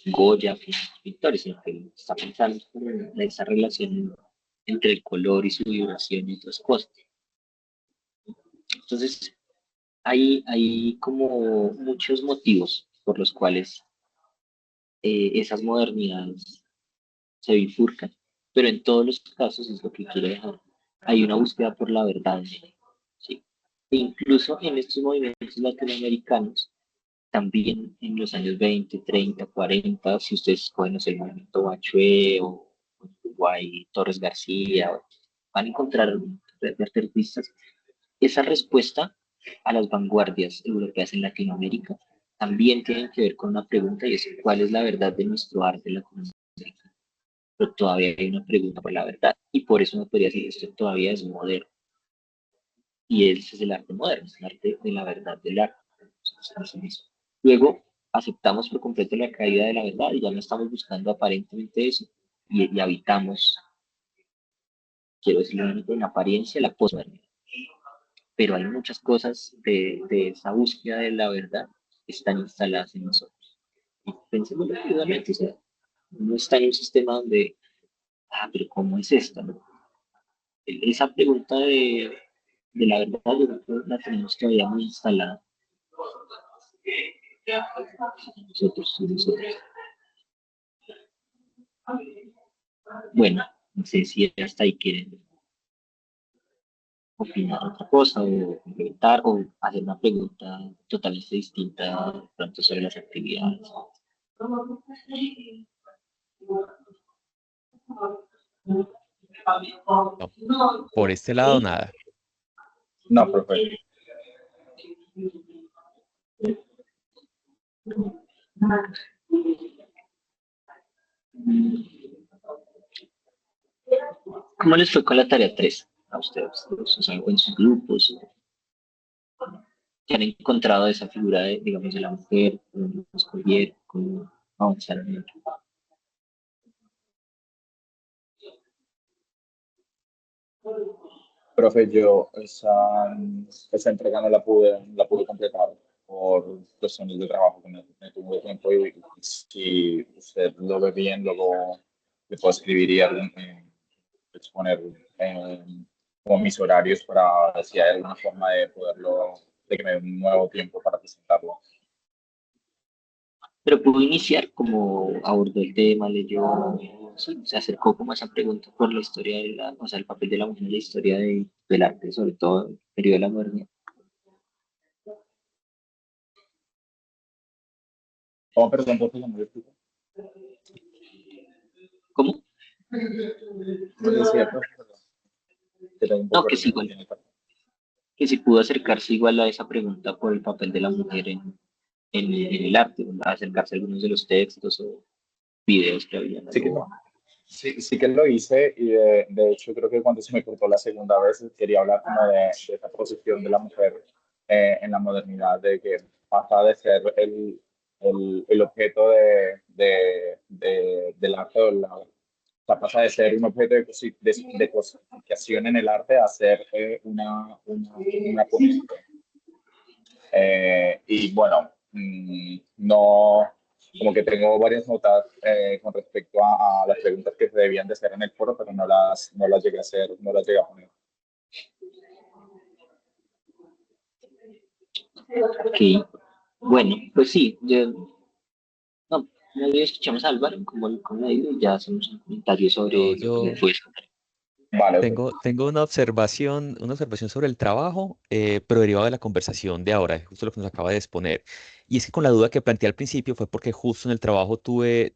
Goya, pintores, sino que él está pensando en esa relación entre el color y su vibración y otras cosas. Entonces, hay como muchos motivos por los cuales esas modernidades se bifurcan, pero en todos los casos es lo que quiero dejar. Hay una búsqueda por la verdad, ¿sí? E incluso en estos movimientos latinoamericanos, también en los años 20, 30, 40, si ustedes escogen no sé, el movimiento Bachué o Uruguay, Torres García, van a encontrar artistas. Esa respuesta a las vanguardias europeas en Latinoamérica también tienen que ver con una pregunta y es ¿cuál es la verdad de nuestro arte latinoamericano? Pero todavía hay una pregunta por la verdad y por eso me podría decir esto todavía es moderno y ese es el arte moderno, es el arte de la verdad del arte. Luego aceptamos por completo la caída de la verdad y ya no estamos buscando aparentemente eso y habitamos, quiero decirlo en apariencia, la posmodernidad. Pero hay muchas cosas de esa búsqueda de la verdad que están instaladas en nosotros. Y pensemos rápidamente, o sea, uno está en un sistema donde, pero ¿cómo es esto? ¿No? Esa pregunta de la verdad yo creo que la tenemos todavía muy instalada. Nosotros y nosotros. Bueno, no sé si hasta ahí quieren opinar otra cosa o complementar o hacer una pregunta totalmente distinta pronto sobre las actividades. No, por este lado nada. No, profe. ¿Cómo les fue con la tarea 3 a ustedes? O sea, en sus grupos, que han encontrado esa figura, de, digamos, de la mujer, cómo los escogieron, cómo avanzaron en ello. Profe, yo esa entrega no la pude completar por cuestiones de trabajo que me tuvo tiempo y si usted lo ve bien, luego le puedo escribir y exponer como mis horarios para ver si hay alguna forma de poderlo, de que me dé un nuevo tiempo para presentarlo. Pero pudo iniciar como abordó el tema, leyó. sí, se acercó como a esa pregunta por la historia de la, o sea, el papel de la mujer en la historia del arte, sobre todo en el periodo de la modernidad. Oh, perdón, entonces no me explico. ¿Cómo? Me decía, profesor, que tengo un No, poco de que sí, ruido igual, aquí en el parque. que sí pudo acercarse igual a esa pregunta por el papel de la mujer en el arte, ¿no? A acercarse a algunos de los textos o videos que habían Sí que, algo. sí, sí que lo hice y de hecho creo que cuando se me cortó la segunda vez quería hablar como de esa posición de la mujer en la modernidad, de que pasa de ser el objeto del arte o sea, pasa de ser un objeto de cosificación en el arte a ser una ponente. Y bueno, no, como que tengo varias notas con respecto a las preguntas que se debían de hacer en el foro, pero no las llegué a hacer, no las llegué a poner. Ok, bueno, pues sí, yo, no, no escuchamos a Álvaro como le digo, y ya hacemos un comentario No, sobre lo que yo fue. Vale, ok. tengo una observación sobre el trabajo, pero derivado de la conversación de ahora, justo lo que nos acaba de exponer. Y es que con la duda que planteé al principio fue porque justo en el trabajo tuve,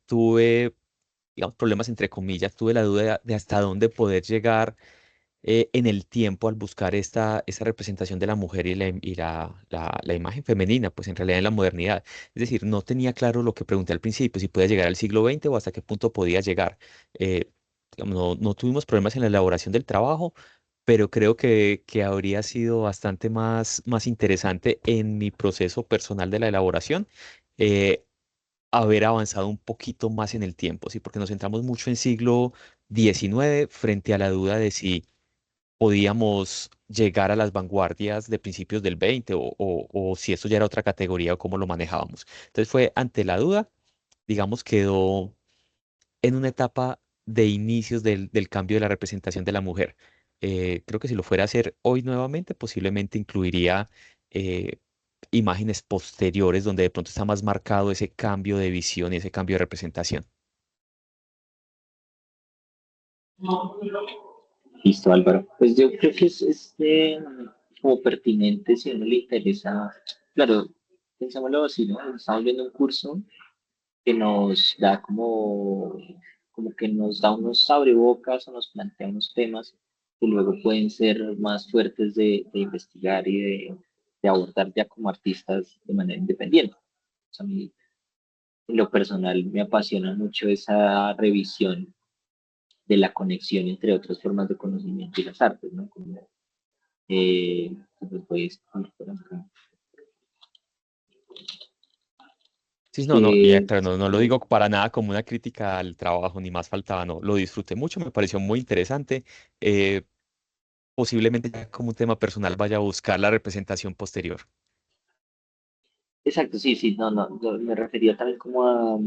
digamos, problemas entre comillas, tuve la duda de hasta dónde poder llegar en el tiempo al buscar esta representación de la mujer y la imagen femenina, pues en realidad en la modernidad. Es decir, no tenía claro lo que pregunté al principio, si podía llegar al siglo XX o hasta qué punto podía llegar. Eh, digamos, no tuvimos problemas en la elaboración del trabajo, pero creo que habría sido bastante más interesante en mi proceso personal de la elaboración. eh, Haber avanzado un poquito más en el tiempo, ¿sí? Porque nos centramos mucho en siglo XIX frente a la duda de si podíamos llegar a las vanguardias de principios del 20 o si eso ya era otra categoría o cómo lo manejábamos. Entonces fue ante la duda, digamos, quedó en una etapa de inicios del cambio de la representación de la mujer. Creo que si lo fuera a hacer hoy nuevamente, posiblemente incluiría eh, imágenes posteriores donde de pronto está más marcado ese cambio de visión y ese cambio de representación. Listo, Álvaro. Pues yo creo que como pertinente si a uno le interesa. Claro, pensámoslo así, ¿no? Estamos viendo un curso que nos da como que nos da unos abrebocas o nos plantea unos temas que luego pueden ser más fuertes de investigar y de abordar ya como artistas de manera independiente. O sea, a mí, en lo personal, me apasiona mucho esa revisión de la conexión entre otras formas de conocimiento y las artes, ¿no? Como, pues voy a escribir por acá. Sí, no, no, y Eh, claro, no lo digo para nada como una crítica al trabajo, ni más faltaba, no, lo disfruté mucho, me pareció muy interesante. eh, Posiblemente ya como un tema personal vaya a buscar la representación posterior. exacto, sí, sí, no, no, yo me refería también como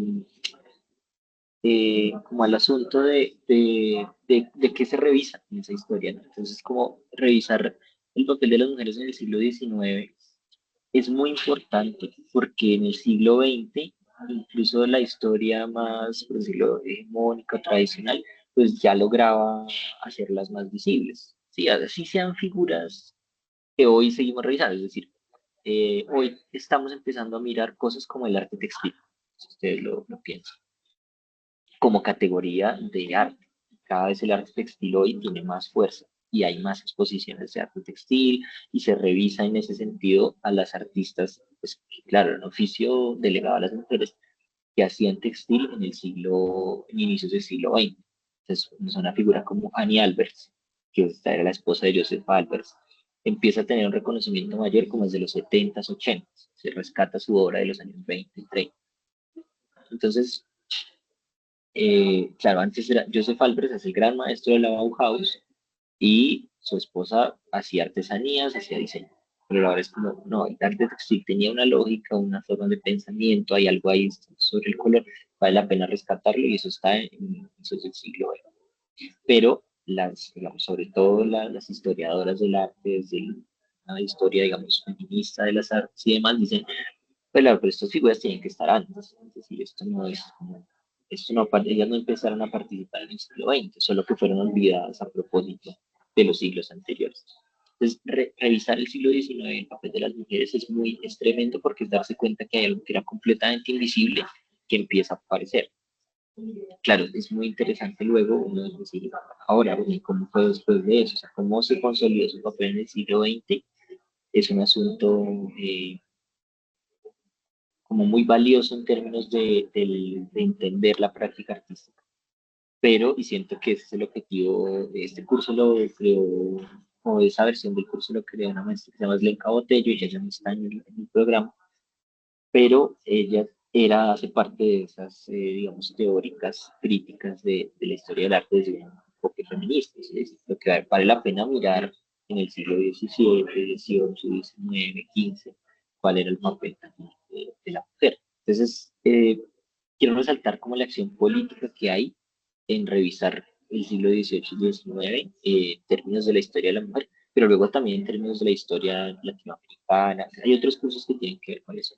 al asunto de qué se revisa en esa historia, ¿no? Entonces, como revisar el papel de las mujeres en el siglo XIX es muy importante porque en el siglo XX, incluso la historia más, por decirlo, hegemónica, tradicional, pues ya lograba hacerlas más visibles. Sí, así sean figuras que hoy seguimos revisando, es decir, hoy estamos empezando a mirar cosas como el arte textil, si ustedes lo piensan, como categoría de arte. Cada vez el arte textil hoy tiene más fuerza y hay más exposiciones de arte textil y se revisa en ese sentido a las artistas, pues que, claro, en oficio delegado a las mujeres que hacían textil en inicios del siglo XX. Entonces, es una figura como Annie Albers, que esta era la esposa de Joseph Albers, empieza a tener un reconocimiento mayor como desde los 70s, 80s. Se rescata su obra de los años 20 y 30. Entonces, claro, antes era Joseph Albers, es el gran maestro de la Bauhaus, y su esposa hacía artesanías, hacía diseño. Pero ahora es como, no, el arte textil tenía una lógica, una forma de pensamiento, hay algo ahí sobre el color, vale la pena rescatarlo y eso está en inicios del siglo XX. Pero digamos, sobre todo las historiadoras del arte, desde la historia, digamos, feminista de las artes y demás, dicen, pues claro, pero estas figuras tienen que estar antes, es decir, esto no es como ellas no empezaron a participar en el siglo XX, solo que fueron olvidadas a propósito de los siglos anteriores. Entonces, revisar el siglo XIX, el papel de las mujeres es tremendo porque es darse cuenta que hay algo que era completamente invisible que empieza a aparecer. Claro, es muy interesante luego uno decir, ahora, ¿cómo fue después de eso? O sea, cómo se consolidó su papel en el siglo XX es un asunto como muy valioso en términos de entender la práctica artística. Pero, y siento que ese es el objetivo de este curso, lo creó, o esa versión del curso lo creó una maestra que se llama Slenka Botello, y ella ya no está en el programa, pero ella hace parte de esas, digamos, teóricas críticas de la historia del arte desde un enfoque feminista. Es lo que vale la pena mirar en el siglo XVII, XVIII, XIX, XV, cuál era el papel de la mujer. Entonces, quiero resaltar como la acción política que hay en revisar el siglo XVIII y XIX en términos de la historia de la mujer, pero luego también en términos de la historia latinoamericana. Hay otros cursos que tienen que ver con eso,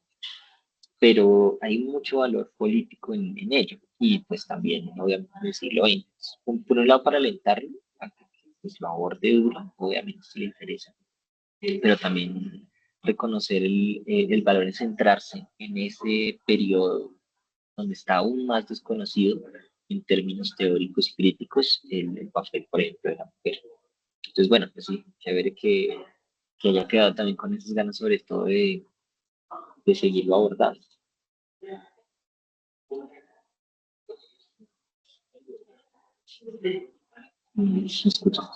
pero hay mucho valor político en ello y pues también obviamente en el siglo XX. Por un lado para alentarlo, a que pues, lo aborde duro, obviamente si le interesa, pero también reconocer el valor en centrarse en ese periodo donde está aún más desconocido en términos teóricos y críticos el papel, por ejemplo, de la mujer. Entonces, bueno, pues sí, chévere que haya quedado también con esas ganas sobre todo de seguirlo abordando. ¿Me escuchas?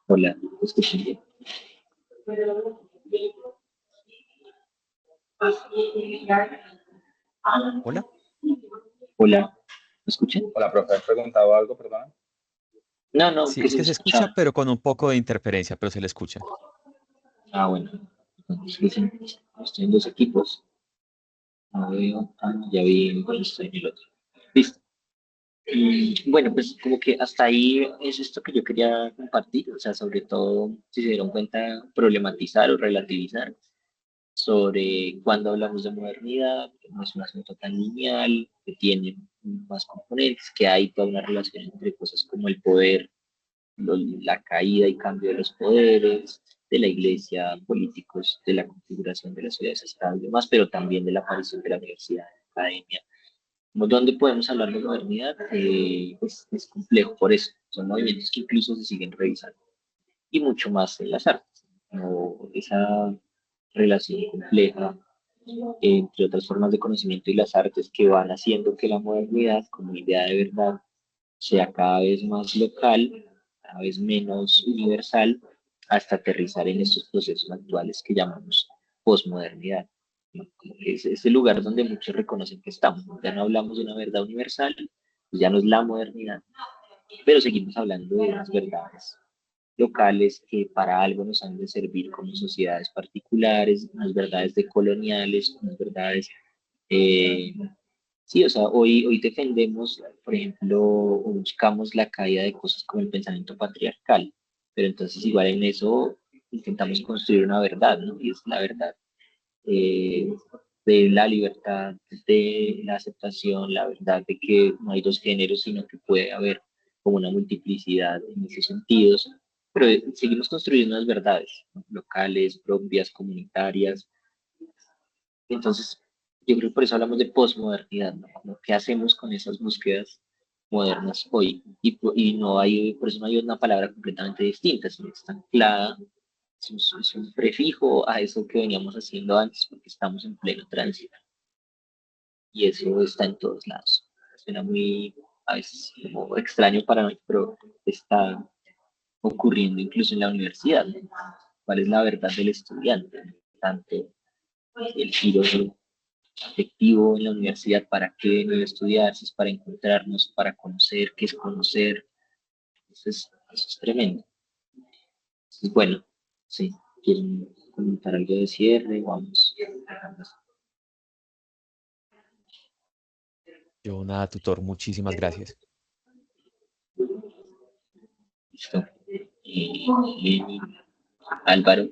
Hola, ¿me escuchan bien? Hola. Hola, ¿me escuchan? Hola, profe, ¿has preguntado algo, perdón? No, no, Sí, que es se me que se escucha, escuchaba. pero con un poco de interferencia, pero se le escucha. Ah, bueno. Entonces, sí, estoy en dos equipos. No veo. Ah, ya vi, bueno, estoy en el otro. Listo. Bueno, pues como que hasta ahí es esto que yo quería compartir, o sea, sobre todo, si se dieron cuenta, problematizar o relativizar sobre cuando hablamos de modernidad, que no es un asunto tan lineal, que tiene más componentes, que hay toda una relación entre cosas como el poder, la caída y cambio de los poderes, de la iglesia, políticos, de la configuración de las ciudades estados y demás, pero también de la aparición de la universidad, la academia. ¿Dónde podemos hablar de modernidad? Es complejo, por eso son movimientos que incluso se siguen revisando y mucho más en las artes, como esa relación compleja entre otras formas de conocimiento y las artes que van haciendo que la modernidad como idea de verdad sea cada vez más local, cada vez menos universal, hasta aterrizar en estos procesos actuales que llamamos posmodernidad, ¿no? Como que es ese lugar donde muchos reconocen que estamos. Ya no hablamos de una verdad universal, pues ya no es la modernidad, pero seguimos hablando de unas verdades locales que para algo nos han de servir como sociedades particulares, unas verdades decoloniales, unas verdades eh, sí, o sea, hoy defendemos, por ejemplo, o buscamos la caída de cosas como el pensamiento patriarcal, pero entonces igual en eso intentamos construir una verdad, ¿no? Y es la verdad eh, de la libertad, de la aceptación, la verdad de que no hay dos géneros, sino que puede haber como una multiplicidad en esos sentidos, pero seguimos construyendo unas verdades, ¿no? Locales, propias, comunitarias, entonces, yo creo que por eso hablamos de posmodernidad, ¿no? Como qué hacemos con esas búsquedas modernas hoy. Y no hay, por eso no hay una palabra completamente distinta, sino que está anclada, es un prefijo a eso que veníamos haciendo antes, porque estamos en pleno tránsito. Y eso está en todos lados. Suena muy, a veces, como extraño para mí, pero está ocurriendo incluso en la universidad, ¿no? ¿Cuál es la verdad del estudiante? Tanto el giro afectivo en la universidad, para qué venir a estudiar, si es para encontrarnos, para conocer, qué es conocer. Eso es tremendo. Entonces, bueno, sí, quieren comentar algo de cierre, vamos. Yo nada, tutor, muchísimas gracias. Listo. Y Álvaro,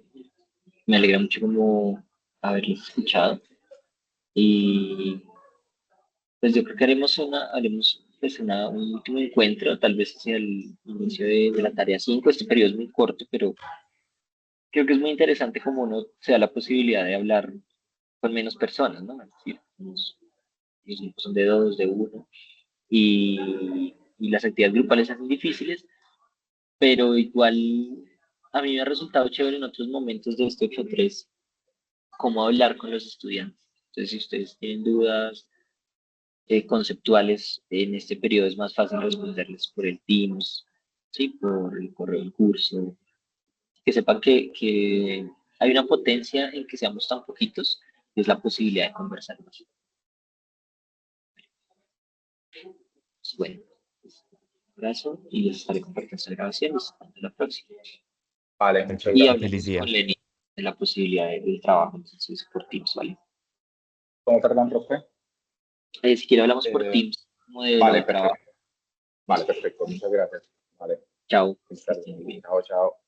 me alegra mucho como haberlos escuchado. Y pues yo creo que haremos pues un último encuentro, tal vez hacia el inicio de la tarea 5. Este periodo es muy corto, pero creo que es muy interesante como uno se da la posibilidad de hablar con menos personas, ¿no? Es decir, los grupos son de dos, de uno, y las actividades grupales se hacen difíciles, pero igual a mí me ha resultado chévere en otros momentos de este 8.3 cómo hablar con los estudiantes. Entonces, si ustedes tienen dudas conceptuales, en este periodo es más fácil responderles por el Teams, ¿sí? Por el correo del curso. Que sepan que hay una potencia en que seamos tan poquitos, y es la posibilidad de conversar más. Pues, bueno, pues, un abrazo y les estaré compartiendo esta grabación. Hasta la próxima. Vale, muchas Perfecto, Y un gracias. feliz hablemos con día. Lenny de la posibilidad del trabajo entonces, por Teams, ¿vale? ¿Cómo perdón, profe? Si quiere hablamos por Eh, Teams, modelo vale, de trabajo. perfecto. Vale, perfecto. Muchas gracias. Vale. Chao, que Está estén muy bien. bien. Chao, chao.